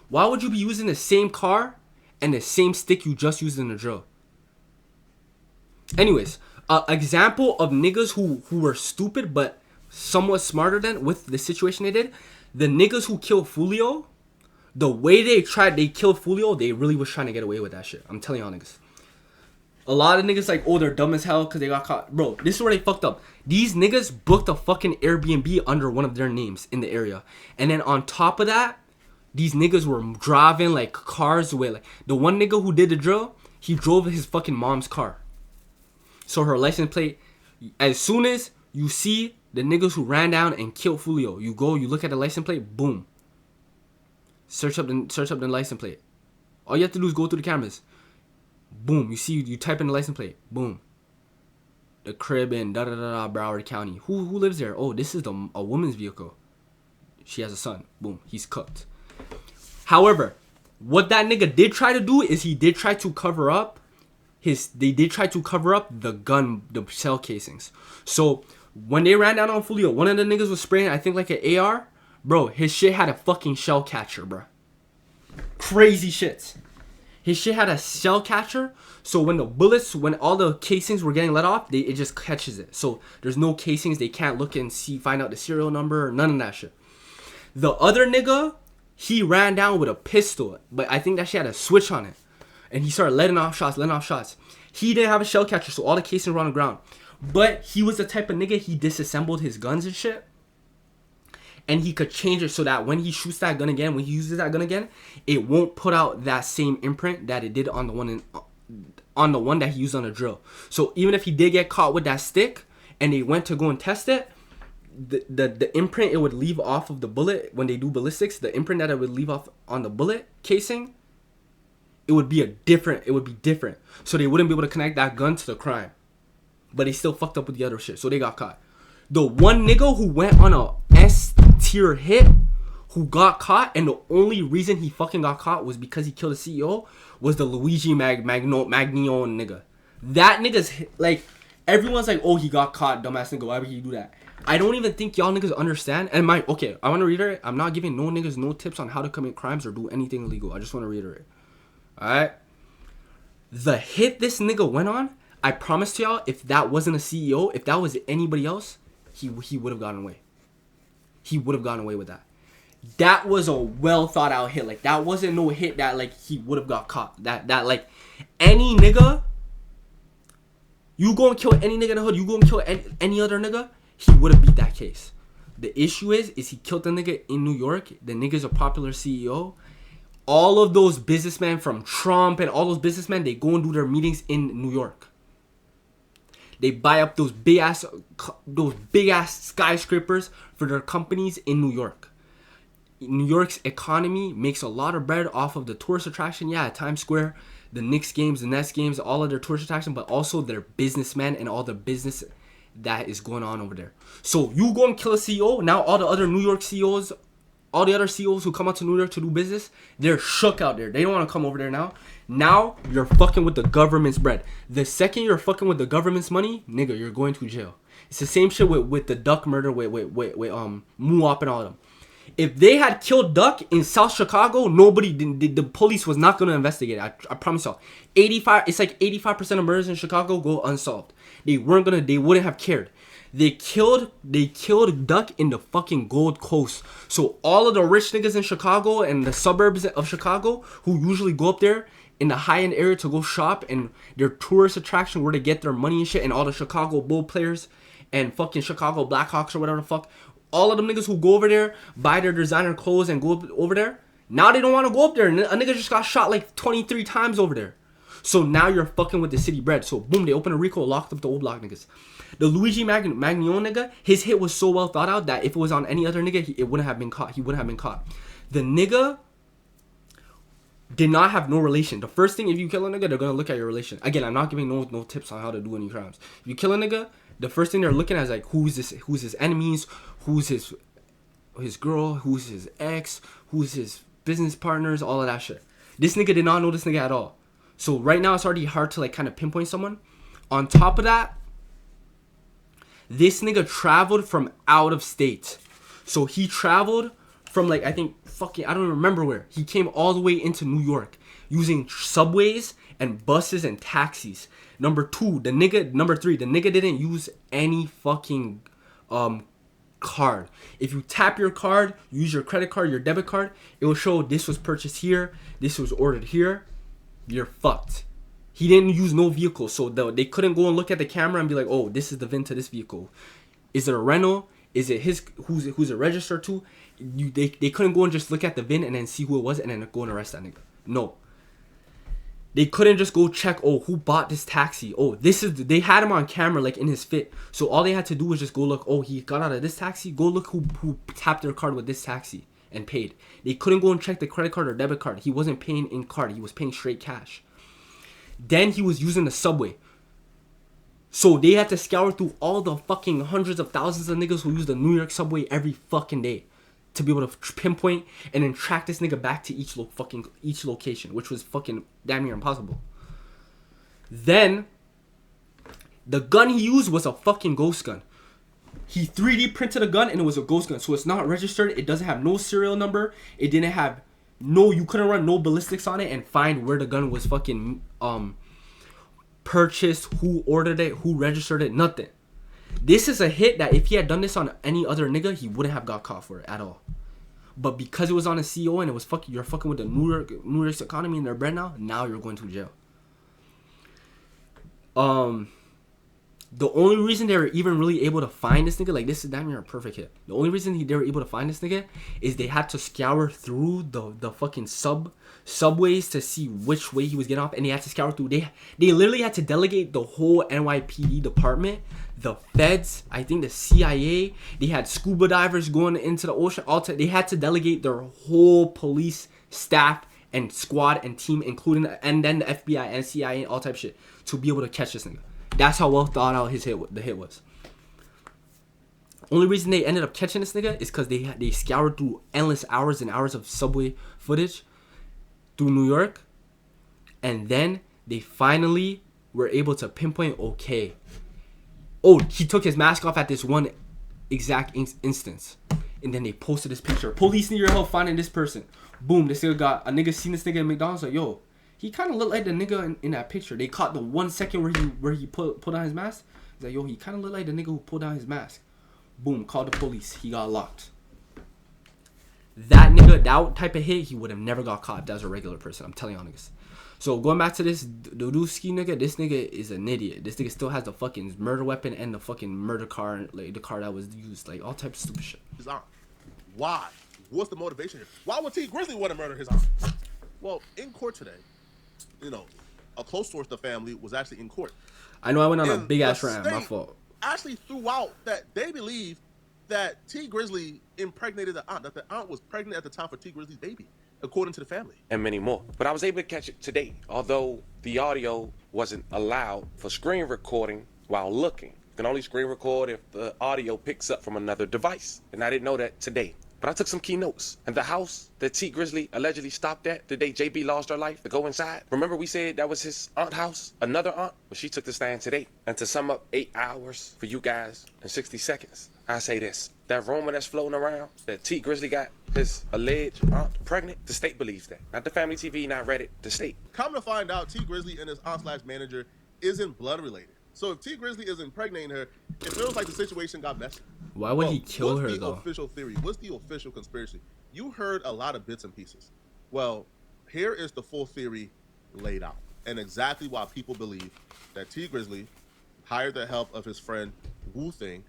Why would you be using the same car and the same stick you just used in the drill? Anyways, example of niggas who were stupid but somewhat smarter than with the situation they did. The niggas who killed Fulio, the way they killed Fulio, they really was trying to get away with that shit. I'm telling y'all niggas. A lot of niggas like, oh, they're dumb as hell because they got caught. Bro, this is where they fucked up. These niggas booked a fucking Airbnb under one of their names in the area. And then on top of that, these niggas were driving like cars away. Like the one nigga who did the drill, he drove his fucking mom's car. So her license plate, as soon as you see the niggas who ran down and killed Fulio, you go, you look at the license plate, boom. Search up the license plate. All you have to do is go through the cameras. Boom, you type in the license plate, boom. The crib in Broward County. Who lives there? Oh, this is a woman's vehicle. She has a son. Boom, he's cooked. However, what that nigga did try to do is he did try to cover up the gun, the shell casings. So when they ran down on Fulio, one of the niggas was spraying, I think like an AR. Bro, his shit had a fucking shell catcher, bro. Crazy shit. His shit had a shell catcher. So when all the casings were getting let off, it just catches it. So there's no casings. They can't look and find out the serial number or none of that shit. The other nigga, he ran down with a pistol. But I think that shit had a switch on it. And he started letting off shots. He didn't have a shell catcher, so all the casings were on the ground. But he was the type of nigga, he disassembled his guns and shit. And he could change it so that when he shoots that gun again, when he uses that gun again, it won't put out that same imprint that it did on the one that he used on the drill. So even if he did get caught with that stick and they went to go and test it, the imprint it would leave off of the bullet when they do ballistics, the imprint that it would leave off on the bullet casing, it would be different. So they wouldn't be able to connect that gun to the crime. But they still fucked up with the other shit, so they got caught. The one nigga who went on a S tier hit, who got caught, and the only reason he fucking got caught was because he killed the CEO, was the Luigi Magnion nigga. That nigga's like, everyone's like, oh, he got caught, dumbass nigga, why would he do that? I don't even think y'all niggas understand. And I want to reiterate, I'm not giving no niggas no tips on how to commit crimes or do anything illegal. I just want to reiterate. Alright? The hit this nigga went on, I promise to y'all, if that wasn't a CEO, if that was anybody else, he would have gotten away. He would have gotten away with that. That was a well thought out hit. Like, that wasn't no hit that, like, he would have got caught. That like, any nigga, you go and kill any nigga in the hood, you go and kill any other nigga, he would have beat that case. The issue is he killed the nigga in New York. The nigga's a popular CEO. All of those businessmen from Trump and all those businessmen, they go and do their meetings in New York. They buy up those big ass skyscrapers for their companies in New York. New York's economy makes a lot of bread off of the tourist attraction. Yeah, Times Square, the Knicks games, the Nets games, all of their tourist attraction, but also their businessmen and all the business that is going on over there. So you go and kill a CEO. Now all the other New York CEOs, all the other CEOs who come out to New York to do business, they're shook out there. They don't want to come over there now. Now you're fucking with the government's bread. The second you're fucking with the government's money, nigga, you're going to jail. It's the same shit with the Duck murder with Muop and all of them. If they had killed Duck in South Chicago, the police was not gonna investigate it. I promise y'all. 85, it's like 85% of murders in Chicago go unsolved. They wouldn't have cared. They killed Duck in the fucking Gold Coast. So all of the rich niggas in Chicago and the suburbs of Chicago who usually go up there in the high-end area to go shop and their tourist attraction where they get their money and shit, and all the Chicago Bull players and fucking Chicago Blackhawks or whatever the fuck, all of them niggas who go over there, buy their designer clothes and go over there, now they don't want to go up there. A nigga just got shot like 23 times over there. So now you're fucking with the city bread. So boom, they opened a RICO, locked up the old block niggas. The Luigi Magnion nigga, his hit was so well thought out that if it was on any other nigga, it wouldn't have been caught. He wouldn't have been caught. The nigga did not have no relation. The first thing, if you kill a nigga, they're gonna look at your relation. Again, I'm not giving no tips on how to do any crimes. If you kill a nigga, the first thing they're looking at is like, who's his enemies, who's his girl, who's his ex, who's his business partners, all of that shit. This nigga did not know this nigga at all. So right now it's already hard to like kind of pinpoint someone. On top of that, this nigga traveled from out of state. So he traveled from like, I think fucking, I don't remember where. He came all the way into New York using subways and buses and taxis. Number three, the nigga didn't use any fucking card. If you tap your card, use your credit card, your debit card, it will show this was purchased here, this was ordered here. You're fucked. He didn't use no vehicle, so they couldn't go and look at the camera and be like, oh, this is the VIN to this vehicle. Is it a rental? Is it his? Who's it registered to? They couldn't go and just look at the VIN and then see who it was and then go and arrest that nigga. No. They couldn't just go check, oh, who bought this taxi? Oh, they had him on camera, like, in his fit. So all they had to do was just go look, oh, he got out of this taxi. Go look who tapped their card with this taxi and paid. They couldn't go and check the credit card or debit card. He wasn't paying in card. He was paying straight cash. Then he was using the subway. So they had to scour through all the fucking hundreds of thousands of niggas who use the New York subway every fucking day to be able to pinpoint and then track this nigga back to each location, which was fucking damn near impossible. Then the gun he used was a fucking ghost gun. He 3D printed a gun and it was a ghost gun, so it's not registered. It doesn't have no serial number. It didn't have you couldn't run no ballistics on it and find where the gun was fucking purchased, who ordered it, who registered it, nothing. This is a hit that if he had done this on any other nigga, he wouldn't have got caught for it at all. But because it was on a CEO and it was you're fucking with the New York's economy and their bread now you're going to jail. The only reason they were even really able to find this nigga, like this is damn near a perfect hit. The only reason they were able to find this nigga is they had to scour through the fucking subways to see which way he was getting off, and they had to scour through. They literally had to delegate the whole NYPD department, the feds, I think the CIA. They had scuba divers going into the ocean. They had to delegate their whole police staff and squad and team, including and then the FBI and CIA and all type of shit to be able to catch this nigga. That's how well thought out the hit was. Only reason they ended up catching this nigga is because they scoured through endless hours and hours of subway footage through New York, and then they finally were able to pinpoint. Okay, oh, he took his mask off at this one exact instance, and then they posted this picture. Police need your help finding this person. Boom, this nigga got a nigga seen this nigga at McDonald's like, yo, he kind of looked like the nigga in that picture. They caught the 1 second where he pulled down his mask. He's like, yo, he kind of looked like the nigga who pulled down his mask. Boom, called the police. He got locked. That nigga, that type of hit, he would have never got caught if that was a regular person. I'm telling y'all niggas. So going back to this Dudowski nigga, this nigga is an idiot. This nigga still has the fucking murder weapon and the fucking murder car, like the car that was used, like all types of stupid shit. His aunt. Why? What's the motivation here? Why would T Grizzly want to murder his aunt? Well, in court today, you know, a close source of the family was actually in court. I know I went on a big ass rant. My fault. Actually threw out that they believe that T Grizzly impregnated the aunt, that the aunt was pregnant at the time for T Grizzly's baby, according to the family. And many more. But I was able to catch it today, although the audio wasn't allowed for screen recording while looking. You can only screen record if the audio picks up from another device. And I didn't know that today. But I took some key notes. And the house that T Grizzly allegedly stopped at the day JB lost her life to go inside. Remember we said that was his aunt's house? Another aunt? Well, she took the stand today. And to sum up 8 hours for you guys in 60 seconds, I say this. That rumor that's floating around, that T Grizzly got his alleged aunt pregnant, the state believes that. Not the family TV, not Reddit, the state. Come to find out, T Grizzly and his aunt/manager isn't blood related. So if T Grizzly is impregnating her, it feels like the situation got messy. Why would he kill her, What's though? the official theory? What's the official conspiracy? You heard a lot of bits and pieces. Well, here is the full theory laid out, and exactly why people believe that T Grizzly hired the help of his friend Wu Thing,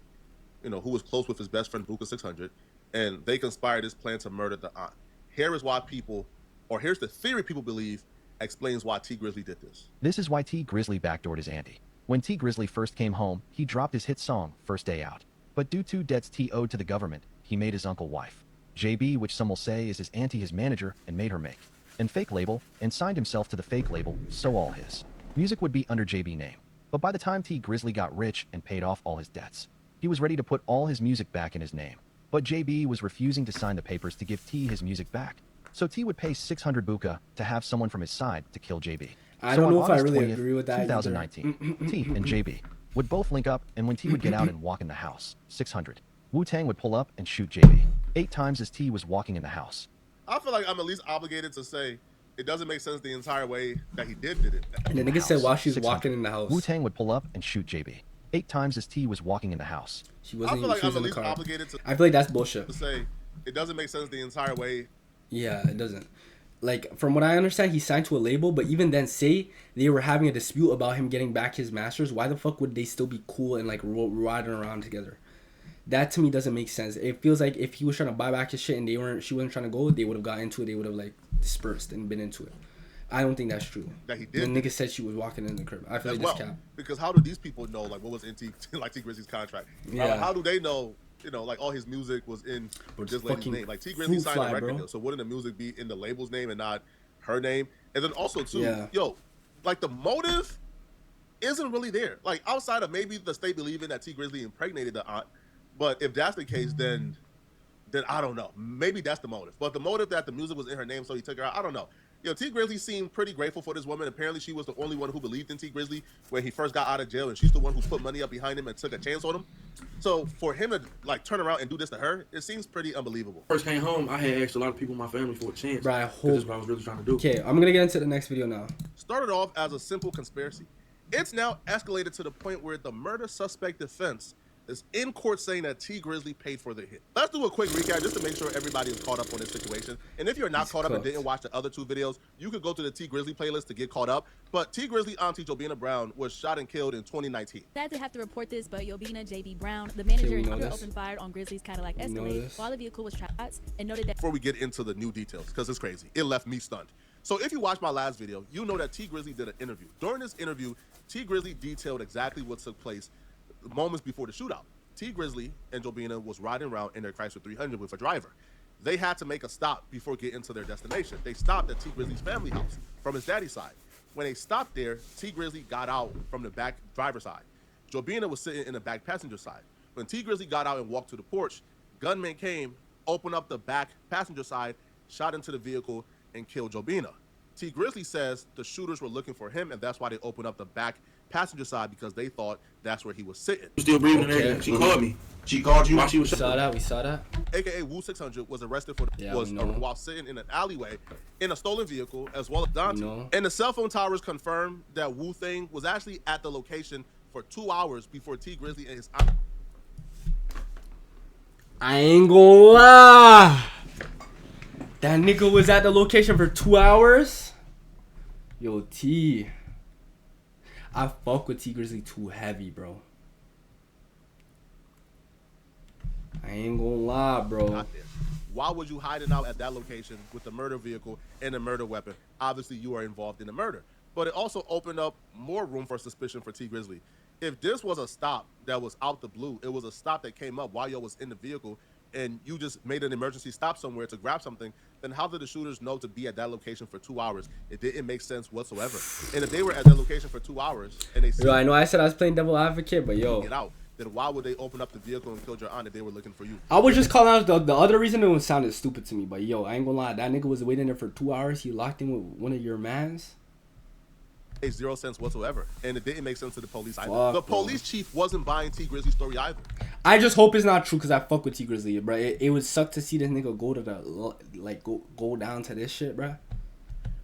you know, who was close with his best friend Buka 600, and they conspired this plan to murder the aunt. Here is why people, or here's the theory people believe explains why T Grizzly did this. This is why T Grizzly backdoored his auntie. When T Grizzly first came home, he dropped his hit song, First Day Out. But due to debts T owed to the government, he made his uncle wife, JB, which some will say is his auntie his manager, and made her make and fake label, and signed himself to the fake label, so all his music would be under JB name. But by the time T Grizzly got rich and paid off all his debts, he was ready to put all his music back in his name. But JB was refusing to sign the papers to give T his music back. So T would pay 600 buka to have someone from his side to kill JB. I So don't on know if I August really 20th, agree with that 2019, T and JB would both link up, and when T would get out and walk in the house, 600, Wu-Tang would pull up and shoot JB 8 times as T was walking in the house. I feel like I'm at least obligated to say it doesn't make sense the entire way that he did it. And the nigga said while she's walking in the house. Wu-Tang would pull up and shoot JB 8 times as T was walking in the house. She wasn't. I feel like she was I'm in at the least car. obligated to I feel like that's bullshit. say it doesn't make sense the entire way. Yeah, it doesn't. Like, from what I understand, he signed to a label, but even then, say they were having a dispute about him getting back his masters, why the fuck would they still be cool and, like, riding around together? That, to me, doesn't make sense. It feels like if he was trying to buy back his shit and she wasn't trying to go, they would have got into it, they would have, like, dispersed and been into it. I don't think that's true. That he did. The nigga said she was walking in the crib. I feel like well, that's cap. because how do these people know, like, what was in T Grizzly's contract? Yeah. Like, how do they know, you know, like, all his music was in this lady's name? Like, T Grizzly signed a record deal, so wouldn't the music be in the label's name and not her name? And then also, too, yo, like, the motive isn't really there. Like, outside of maybe the state believing that T Grizzly impregnated the aunt, but if that's the case, then I don't know. Maybe that's the motive. But the motive that the music was in her name, so he took her out, I don't know. You know, T Grizzly seemed pretty grateful for this woman. Apparently, she was the only one who believed in T Grizzly when he first got out of jail, and she's the one who put money up behind him and took a chance on him. So for him to, like, turn around and do this to her, it seems pretty unbelievable. First came home, I had asked a lot of people in my family for a chance. Bro, I This hope. is what I was really trying to do. Okay, I'm gonna get into the next video now. Started off as a simple conspiracy. It's now escalated to the point where the murder suspect defense is in court saying that T Grizzley paid for the hit. Let's do a quick recap just to make sure everybody is caught up on this situation. And if you're not caught up and didn't watch the other 2 videos, you could go to the T Grizzley playlist to get caught up. But T Grizzley auntie Jobina Brown was shot and killed in 2019. Sad to have to report this, but Jobina JB Brown, the manager, opened fire on Grizzly's Cadillac Escalade while the vehicle was trapped and noted that. Before we get into the new details, because it's crazy, it left me stunned. So if you watched my last video, you know that T Grizzley did an interview. During this interview, T Grizzley detailed exactly what took place moments before the shootout. T Grizzley and Jobina was riding around in their Chrysler 300 with a driver. They had to make a stop before getting to their destination. They stopped at T Grizzley's family house from his daddy's side. When they stopped there, T Grizzley got out from the back driver's side. Jobina was sitting in the back passenger side. When T Grizzley got out and walked to the porch, gunmen came, opened up the back passenger side, shot into the vehicle, and killed Jobina. T Grizzley says the shooters were looking for him, and that's why they opened up the back passenger side, because they thought that's where he was sitting. Still breathing in there. She called me. She called you? While she was We saw that. AKA Wu 600 was arrested for while sitting in an alleyway in a stolen vehicle, as well as Dante. And the cell phone towers confirmed that Wu Thing was actually at the location for 2 hours before T Grizzley and his aunt. I ain't gonna lie. That nigga was at the location for 2 hours? Yo, T. I fuck with T Grizzley too heavy, bro. I ain't gonna lie, bro. Why was you hiding out at that location with the murder vehicle and the murder weapon? Obviously, you are involved in the murder. But it also opened up more room for suspicion for T Grizzley. If this was a stop that was out the blue, it was a stop that came up while you was in the vehicle, and you just made an emergency stop somewhere to grab something, then how did the shooters know to be at that location for 2 hours? It didn't make sense whatsoever. And if they were at that location for 2 hours and they I know I said I was playing devil advocate, but yo, get out, then why would they open up the vehicle and kill your aunt if they were looking for you? I was just calling out the other reason. It sounded stupid to me, but yo, I ain't gonna lie, that nigga was waiting there for 2 hours. He locked in with one of your mans. Makes 0 sense whatsoever, and it didn't make sense to the police either. The police chief wasn't buying T Grizzly's story either. I just hope it's not true, because I fuck with T Grizzly, bro. It would suck to see this nigga go to the go down to this shit, bro.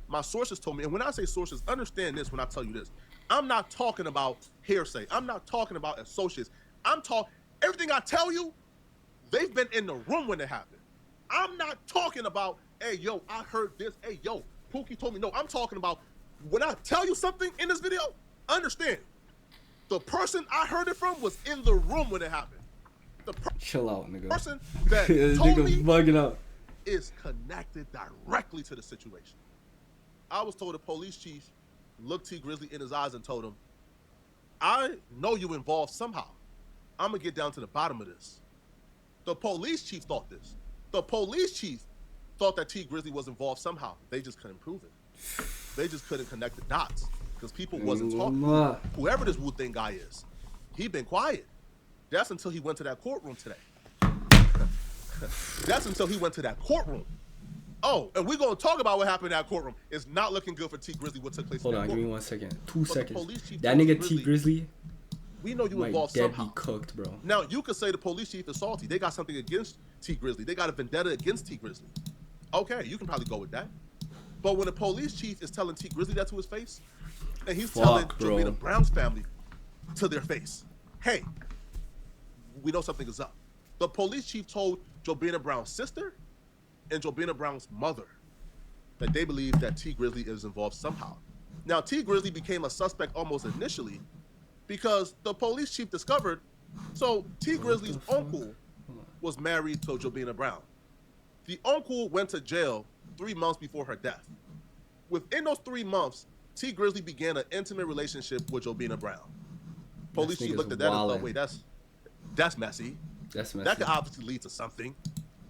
My sources told me, and when I say sources, understand this when I tell you this. I'm not talking about hearsay. I'm not talking about associates. I'm talking everything I tell you. They've been in the room when it happened. I'm not talking about, hey yo, I heard this. Hey yo, Pookie told me. No, I'm talking about. When I tell you something in this video, understand, the person I heard it from was in the room when it happened. Chill out, nigga. Person that told me bugging up is connected directly to the situation. I was told the police chief looked T Grizzly in his eyes and told him, I know you involved somehow. I'm going to get down to the bottom of this. The police chief thought this. The police chief thought that T Grizzly was involved somehow. They just couldn't prove it. They just couldn't connect the dots because people wasn't talking. Whoever this Wu Thing guy is, he been quiet. That's until he went to that courtroom today. That's until he went to that courtroom. Oh, and we're going to talk about what happened in that courtroom. It's not looking good for T Grizzly what took place in that courtroom. Hold on, give me 1 second. 2 seconds. That nigga T Grizzly, we know you involved somehow. Be cooked, bro. Now, you could say the police chief is salty. They got something against T Grizzly. They got a vendetta against T Grizzly. Okay, you can probably go with that. But when the police chief is telling T Grizzly that to his face, and he's telling Jobina Brown's family to their face, hey, we know something is up. The police chief told Jobina Brown's sister and Jobina Brown's mother that they believe that T Grizzly is involved somehow. Now, T Grizzly became a suspect almost initially because the police chief discovered, so T Grizzly's uncle was married to Jobina Brown. The uncle went to jail 3 months before her death. Within those 3 months, T Grizzly began an intimate relationship with Jobina Brown. Police chief looked at that and thought, wait, that's messy. That's messy. That could obviously lead to something.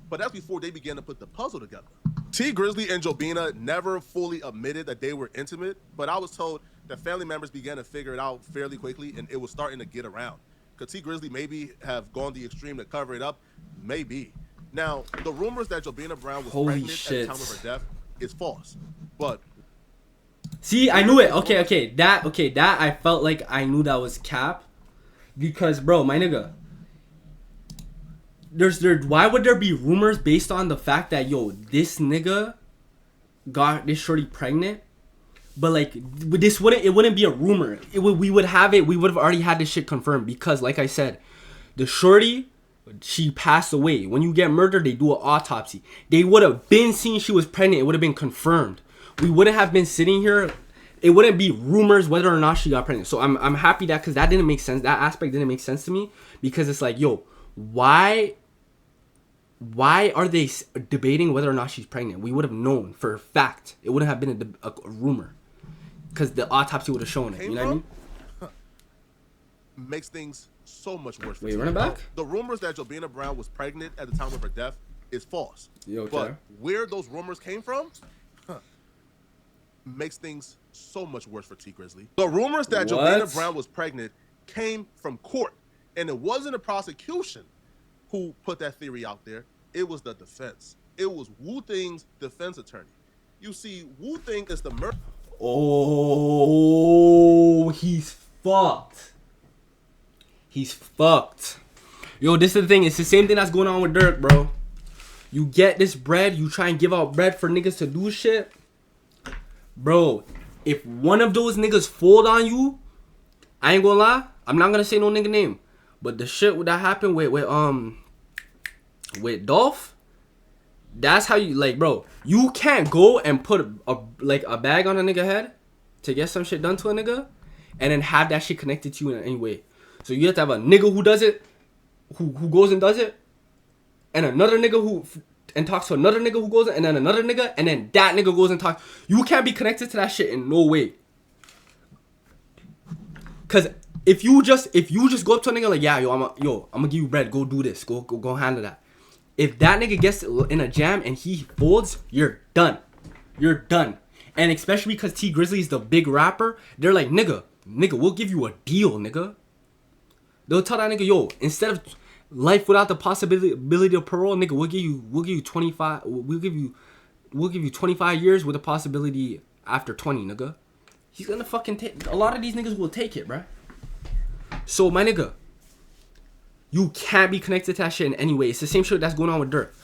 But that's before they began to put the puzzle together. T Grizzly and Jobina never fully admitted that they were intimate, but I was told that family members began to figure it out fairly quickly, and it was starting to get around. Could T Grizzly maybe have gone the extreme to cover it up? Maybe. Now, the rumors that Jobina Brown was pregnant at the time of her death is false. But see, I knew it. Okay, that I felt like I knew that was cap. Because bro, my nigga, why would there be rumors based on the fact that yo, this nigga got this shorty pregnant? But like it wouldn't be a rumor. We would have already had this shit confirmed, because like I said, The shorty, she passed away. When you get murdered, they do an autopsy. They would have been seen she was pregnant. It would have been confirmed. We wouldn't have been sitting here. It wouldn't be rumors whether or not she got pregnant. So I'm happy that, because that didn't make sense. That aspect didn't make sense to me, because it's like, yo, why are they debating whether or not she's pregnant? We would have known for a fact. It wouldn't have been a rumor, because the autopsy would have shown it. You know what I mean? Makes things so much worse. Wait, run it back? The rumors that Jobina Brown was pregnant at the time of her death is false. Okay. But where those rumors came from makes things so much worse for T Grizzly. The rumors that Jobina Brown was pregnant came from court, and it wasn't the prosecution who put that theory out there. It was the defense. It was Wu Thing's defense attorney. You see, Wu Thing is the murderer. Oh, he's fucked. He's fucked. Yo, this is the thing. It's the same thing that's going on with Dirk, bro. You get this bread. You try and give out bread for niggas to do shit. Bro, if one of those niggas fold on you, I ain't gonna lie. I'm not gonna say no nigga name. But the shit that happened with Dolph, that's how you, like, bro. You can't go and put a bag on a nigga head to get some shit done to a nigga, and then have that shit connected to you in any way. So you have to have a nigga who does it, who goes and does it, and another nigga and talks to another nigga who goes, and then another nigga, and then that nigga goes and talks. You can't be connected to that shit in no way. Cause if you just go up to a nigga like, yeah, I'm gonna give you bread, go do this, go handle that. If that nigga gets in a jam and he folds, you're done. You're done. And especially because T Grizzly is the big rapper, they're like, nigga, we'll give you a deal, nigga. They'll tell that nigga, yo, instead of life without the possibility of parole, nigga, we'll give you 25. We'll give you 25 years with a possibility after 20, nigga. He's gonna fucking take. A lot of these niggas will take it, bruh. So my nigga, you can't be connected to that shit in any way. It's the same shit that's going on with Dirk.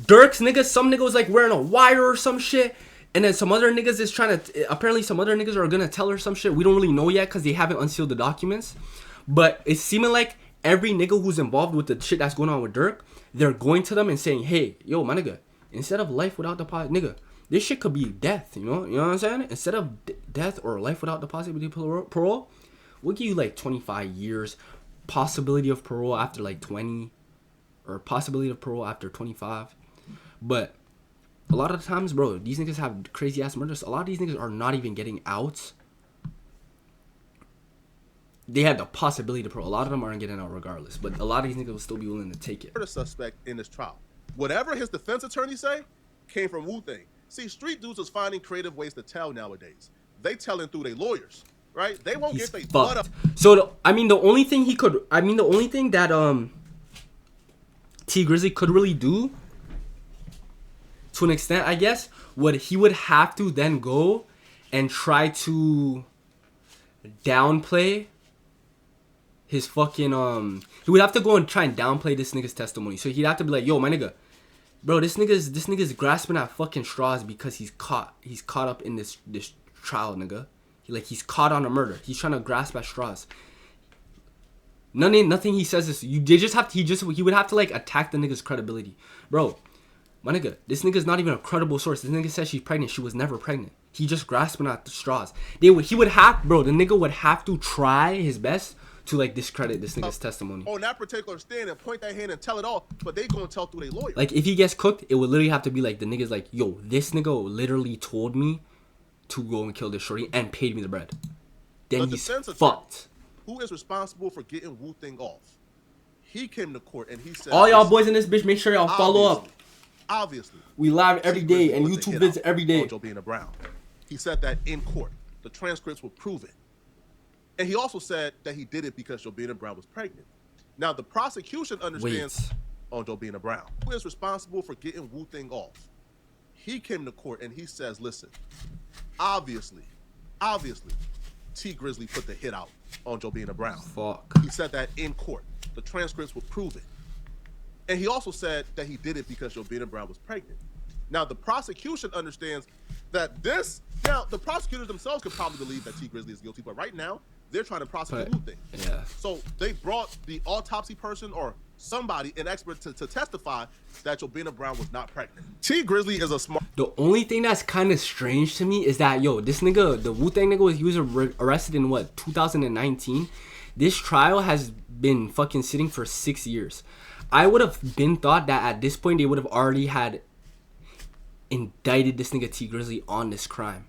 Dirk's niggas, some niggas like wearing a wire or some shit, and then some other niggas is trying to. Apparently, some other niggas are gonna tell her some shit. We don't really know yet because they haven't unsealed the documents. But it's seeming like every nigga who's involved with the shit that's going on with Dirk, they're going to them and saying, hey, yo, my nigga, instead of life without the nigga, this shit could be death, you know what I'm saying? Instead of death or life without the possibility of parole, we'll give you like 25 years, possibility of parole after like 20, or possibility of parole after 25. But a lot of the times, bro, these niggas have crazy ass murders. A lot of these niggas are not even getting out. They had the possibility to parole. A lot of them aren't getting out regardless, but a lot of these niggas will still be willing to take it. The suspect in this trial, whatever his defense attorney say, came from Wu Thing. See, street dudes is finding creative ways to tell nowadays. They telling through their lawyers, right? They won't get their blood up. So the only thing that T Grizzly could really do, to an extent, I guess, he would have to then go and try to downplay his fucking he would have to go and try and downplay this nigga's testimony. So he'd have to be like, yo, my nigga, bro, this nigga's grasping at fucking straws because he's caught up in this trial, nigga. He's caught on a murder. He's trying to grasp at straws. Nothing he says is he would have to like attack the nigga's credibility. Bro, my nigga, this nigga's not even a credible source. This nigga says she's pregnant. She was never pregnant. He just grasping at the straws. The nigga would have to try his best to like discredit this nigga's testimony. On that particular stand and point that hand and tell it all, but they gonna tell through their lawyer. Like if he gets cooked, it would literally have to be like the nigga's like, yo, this nigga literally told me to go and kill this shorty and paid me the bread. Then he's fucked. Who is responsible for getting Wu Thing off? He came to court and he said, all y'all boys in this bitch, make sure y'all follow up. Obviously. We live every day and YouTube vids every day. Jobina Brown. He said that in court. The transcripts will prove it. And he also said that he did it because Jobina Brown was pregnant. Now, the prosecution understands on Jobina Brown. Who is responsible for getting Wu Thing off? He came to court and he says, listen, obviously, T Grizzly put the hit out on Jobina Brown. Fuck. He said that in court. The transcripts will prove it. And he also said that he did it because Jobina Brown was pregnant. Now, the prosecution understands that the prosecutors themselves could probably believe that T Grizzly is guilty, but right now, they're trying to prosecute Wu thing. Yeah. So they brought the autopsy person or somebody, an expert, to testify that Jobina Brown was not pregnant. T Grizzley is a smart. The only thing that's kind of strange to me is that, yo, this nigga, the Wu-Tang nigga, he was arrested in what, 2019? This trial has been fucking sitting for 6 years. I would have been thought that at this point they would have already had indicted this nigga T Grizzley on this crime.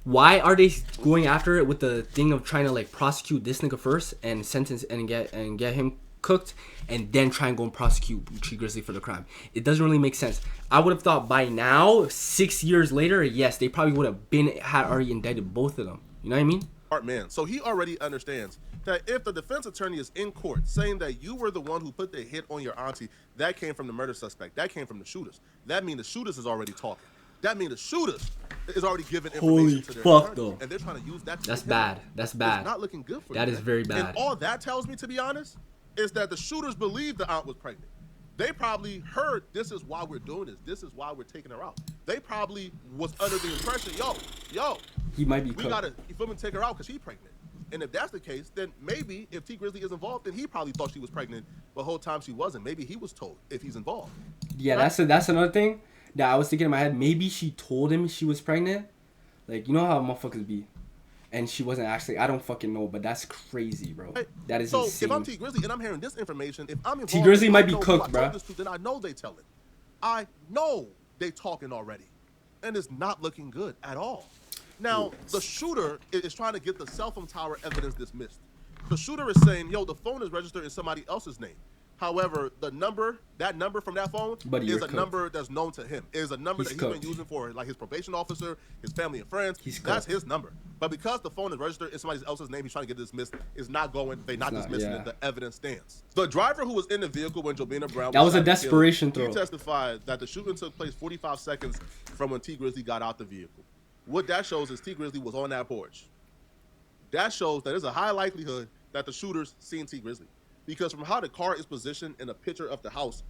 Why are they going after it with the thing of trying to like prosecute this nigga first and sentence and get him cooked and then try and go and prosecute T Grizzley for the crime? It doesn't really make sense. I would have thought by now, 6 years later, yes, they probably would have had already indicted both of them. You know what I mean? Smart man. So he already understands that if the defense attorney is in court saying that you were the one who put the hit on your auntie, that came from the murder suspect, that came from the shooters. That means the shooters is already talking. That means the shooters is already giving information to their attorney, though. and they're trying to use that. That's bad. That's bad. It's not looking good for you. That is very bad. And all that tells me, to be honest, is that the shooters believed the aunt was pregnant. They probably heard, this is why we're doing this. This is why we're taking her out. They probably was under the impression, yo, he might be we gotta, you feel me, take her out because she's pregnant. And if that's the case, then maybe if T Grizzley is involved, then he probably thought she was pregnant the whole time she wasn't. Maybe he was told if he's involved. Yeah, right? that's another thing that I was thinking in my head. Maybe she told him she was pregnant. Like, you know how motherfuckers be. And she wasn't actually. I don't fucking know, but that's crazy, bro. Right. That is so insane. if I'm T Grizzley and I'm hearing this information, if I'm involved, T Grizzley might be cooked, bro. Then I know they tell it. I know they talking already, and it's not looking good at all. Now, the shooter is trying to get the cell phone tower evidence dismissed. The shooter is saying, yo, the phone is registered in somebody else's name. However, that number from that phone is a number that's known to him. It is a number that he's been using for like his probation officer, his family and friends. That's his number. But because the phone is registered in somebody else's name, he's trying to get it dismissed. It's not going. They're not dismissing it. The evidence stands. The driver who was in the vehicle when Jobina Brown was a desperation throw. He testified that the shooting took place 45 seconds from when T Grizzley got out the vehicle. What that shows is T Grizzley was on that porch. That shows that there's a high likelihood that the shooters seen T Grizzley. Because from how the car is positioned in a picture of the house,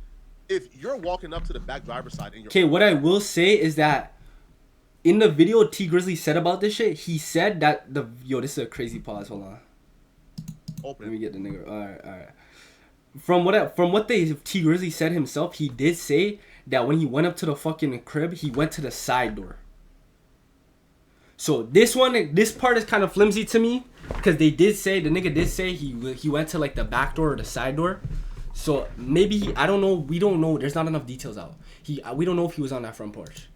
if you're walking up to the back driver's side and you're... Okay, what I will say is that in the video T Grizzley said about this shit, he said that Yo, this is a crazy pause. Hold on. Open. Let me get the nigga. Alright. From what T Grizzley said himself, he did say that when he went up to the fucking crib, he went to the side door. So this part is kind of flimsy to me because the nigga did say he went to like the back door or the side door. So maybe I don't know. We don't know. There's not enough details out. We don't know if he was on that front porch.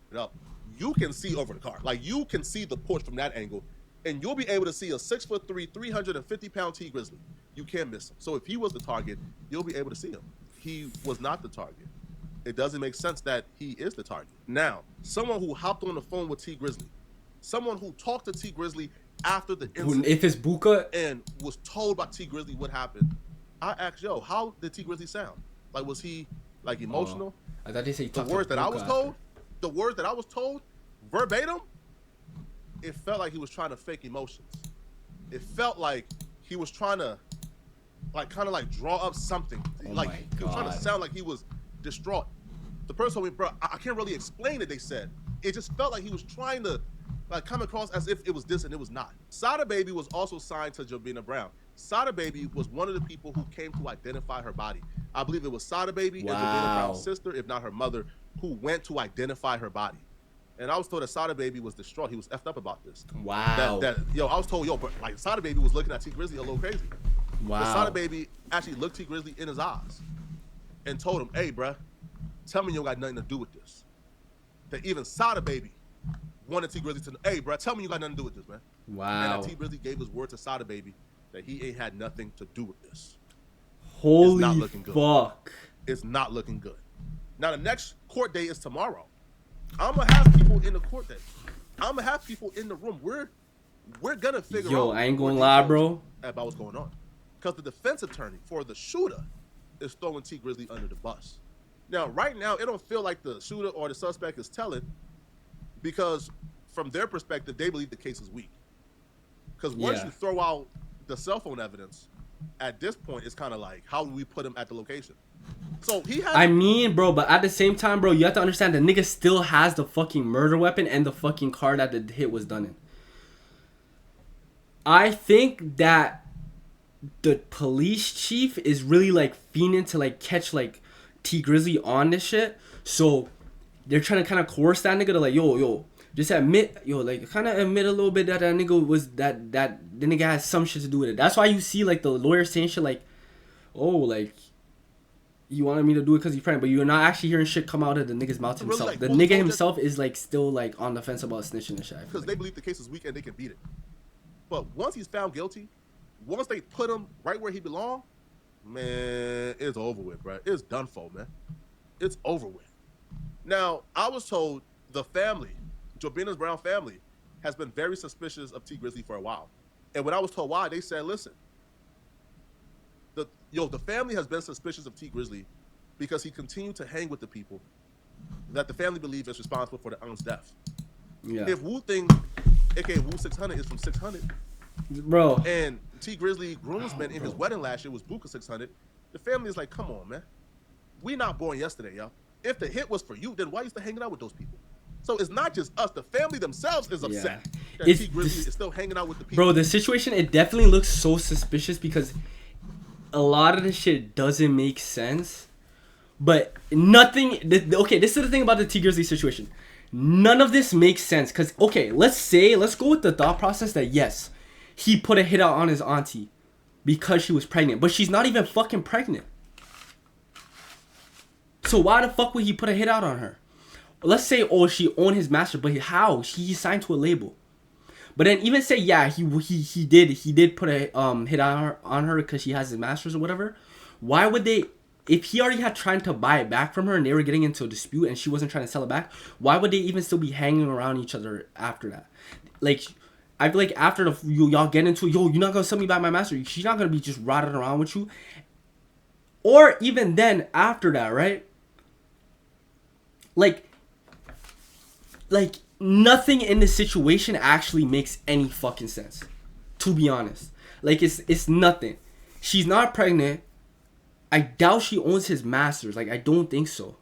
You can see over the car, like you can see the porch from that angle, and you'll be able to see a 6'3", 350-pound T Grizzley. You can't miss him. So if he was the target, you'll be able to see him. He was not the target. It doesn't make sense that he is the target. Now, someone who hopped on the phone with T Grizzley. Someone who talked to T Grizzley after the incident, if it's Buka, and was told by T Grizzley what happened. I asked, yo, how did T Grizzley sound? Like, was he like emotional? I thought they said the words that I was told, verbatim, it felt like he was trying to fake emotions. It felt like he was trying to, like, kind of like draw up something. He was trying to sound like he was distraught. The person told me, bro, I can't really explain it. They said it just felt like he was trying to. Like come across as if it was this and it was not. Sada Baby was also signed to Jobina Brown. Sada Baby was one of the people who came to identify her body. I believe it was Sada Baby and Jobina Brown's sister, if not her mother, who went to identify her body. And I was told that Sada Baby was distraught. He was effed up about this. Wow. I was told, but like Sada Baby was looking at T Grizzley a little crazy. Wow. But Sada Baby actually looked T Grizzley in his eyes and told him, hey, bruh, tell me you don't got nothing to do with this. That even Sada Baby wanted T Grizzley to know, hey, bro, tell me you got nothing to do with this, man. Wow. And T Grizzley gave his word to Sada Baby that he ain't had nothing to do with this. Holy it's not looking good. Fuck. It's not looking good. Now, the next court day is tomorrow. I'm going to have people in the court day. I'm going to have people in the room. We're going to figure out. Yo, I ain't going to lie, bro. About what's going on. Because the defense attorney for the shooter is throwing T Grizzley under the bus. Now, right now, it don't feel like the shooter or the suspect is telling, because from their perspective, they believe the case is weak. Because once you throw out the cell phone evidence, at this point, it's kind of like, how do we put him at the location? So he has. Bro, but at the same time, bro, you have to understand the nigga still has the fucking murder weapon and the fucking car that the hit was done in. I think that the police chief is really like fiending to like catch like T Grizzly on this shit. So they're trying to kind of coerce that nigga to like, yo, just admit, like kind of admit a little bit that nigga was that the nigga has some shit to do with it. That's why you see like the lawyer saying shit like, oh, like you wanted me to do it because he's pregnant, but you're not actually hearing shit come out of the nigga's mouth himself. Like, the nigga himself is like still like on the fence about snitching and shit. Because they believe the case is weak and they can beat it. But once he's found guilty, once they put him right where he belongs, man, it's over with, bro. It's done for, man. It's over with. Now, I was told the family, Jobina's Brown family, has been very suspicious of T Grizzly for a while. And when I was told why, they said, listen, the family has been suspicious of T Grizzly because he continued to hang with the people that the family believes is responsible for the aunt's death. Yeah. If Wu Thing, aka Wu 600, is from 600, bro, and T Grizzly groomsman in his wedding last year was Buka 600, the family is like, come on, man. We not born yesterday, y'all. If the hit was for you, then why are you still hanging out with those people? So it's not just us. The family themselves is upset that T Grizzly is still hanging out with the people. Bro, the situation, it definitely looks so suspicious because a lot of this shit doesn't make sense. But nothing... Okay, this is the thing about the T Grizzly situation. None of this makes sense. Because, okay, let's go with the thought process that, yes, he put a hit out on his auntie because she was pregnant. But she's not even fucking pregnant. So why the fuck would he put a hit out on her? Let's say, oh, she owned his master, but how? He signed to a label. But then even say, yeah, he did put a hit on her because she has his masters or whatever. Why would they, if he already had tried to buy it back from her and they were getting into a dispute and she wasn't trying to sell it back, why would they even still be hanging around each other after that? Like, I feel like after y'all get into it, yo, you're not gonna sell me back my master. She's not gonna be just riding around with you. Or even then, after that, right? Like nothing in this situation actually makes any fucking sense. To be honest. Like, it's nothing. She's not pregnant. I doubt she owns his masters. Like, I don't think so.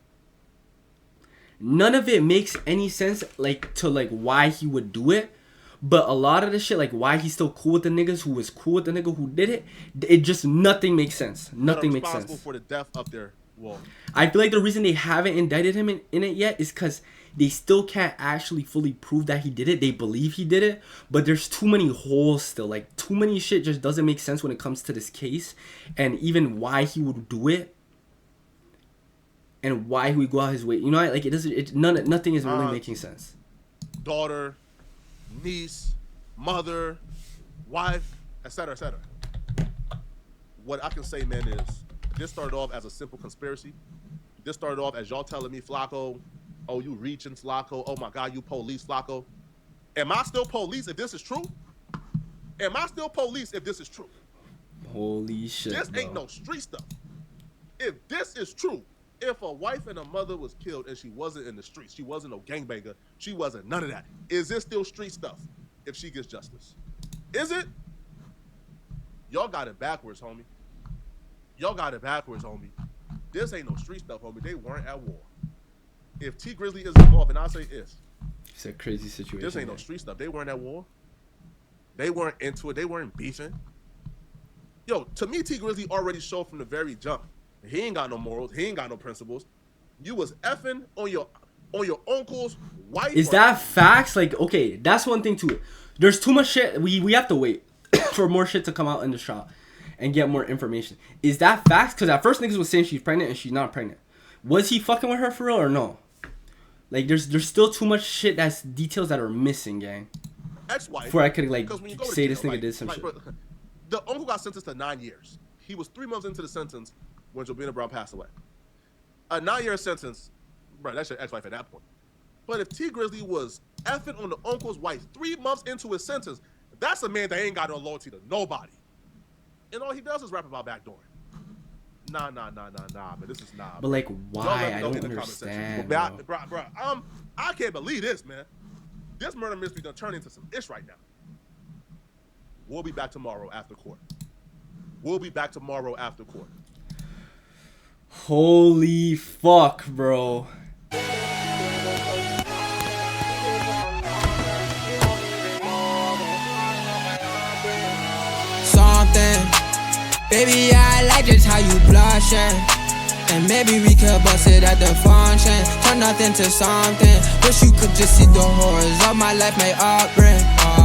None of it makes any sense, like, to, like, why he would do it. But a lot of the shit, like, why he's still cool with the niggas who was cool with the nigga who did it just nothing makes sense. Nothing makes sense. Responsible for the death of their wolf. I feel like the reason they haven't indicted him in it yet is because they still can't actually fully prove that he did it. They believe he did it, but there's too many holes still. Like, too many shit just doesn't make sense when it comes to this case. And even why he would do it. And why he would go out his way. You know, like, nothing is really making sense. Daughter, niece, mother, wife, etc., etc. What I can say, man, is this started off as a simple conspiracy. This started off as y'all telling me, Flacco, oh, you reaching, Flacco. Oh, my God, you police, Flacco. Am I still police if this is true? Am I still police if this is true? Holy shit, this ain't no street stuff. If this is true, if a wife and a mother was killed and she wasn't in the streets, she wasn't no gangbanger, she wasn't none of that, is this still street stuff if she gets justice? Is it? Y'all got it backwards, homie. Y'all got it backwards, homie. This ain't no street stuff, homie. They weren't at war. If T Grizzly is involved, and I say is, it's a crazy situation. This ain't no street stuff. They weren't at war. They weren't into it. They weren't beefing. Yo, to me, T Grizzly already showed from the very jump. He ain't got no morals. He ain't got no principles. You was effing on your uncle's wife. Is that facts? Like, okay, that's one thing too. There's too much shit. We have to wait for more shit to come out in the trial and get more information. Is that facts? Because at first niggas was saying she's pregnant and she's not pregnant. Was he fucking with her for real or no? Like, there's still too much shit that's details that are missing, gang. Ex-wife. Before I could like say this nigga did some shit. Bro, the uncle got sentenced to 9 years. He was 3 months into the sentence when Jobina Brown passed away. A 9-year sentence, bro, that's your ex-wife at that point. But if T Grizzly was effing on the uncle's wife 3 months into his sentence, that's a man that ain't got no loyalty to nobody. And all he does is rap about backdooring. Nah, but this is nah. But like, why? I don't understand. Bro, I can't believe this, man. This murder mystery done turn into some ish right now. We'll be back tomorrow after court. Holy fuck, bro. something. Baby, I like just how you blushing. And maybe we could bust it at the function. Turn nothing to something. Wish you could just see the horrors of my life may upbring.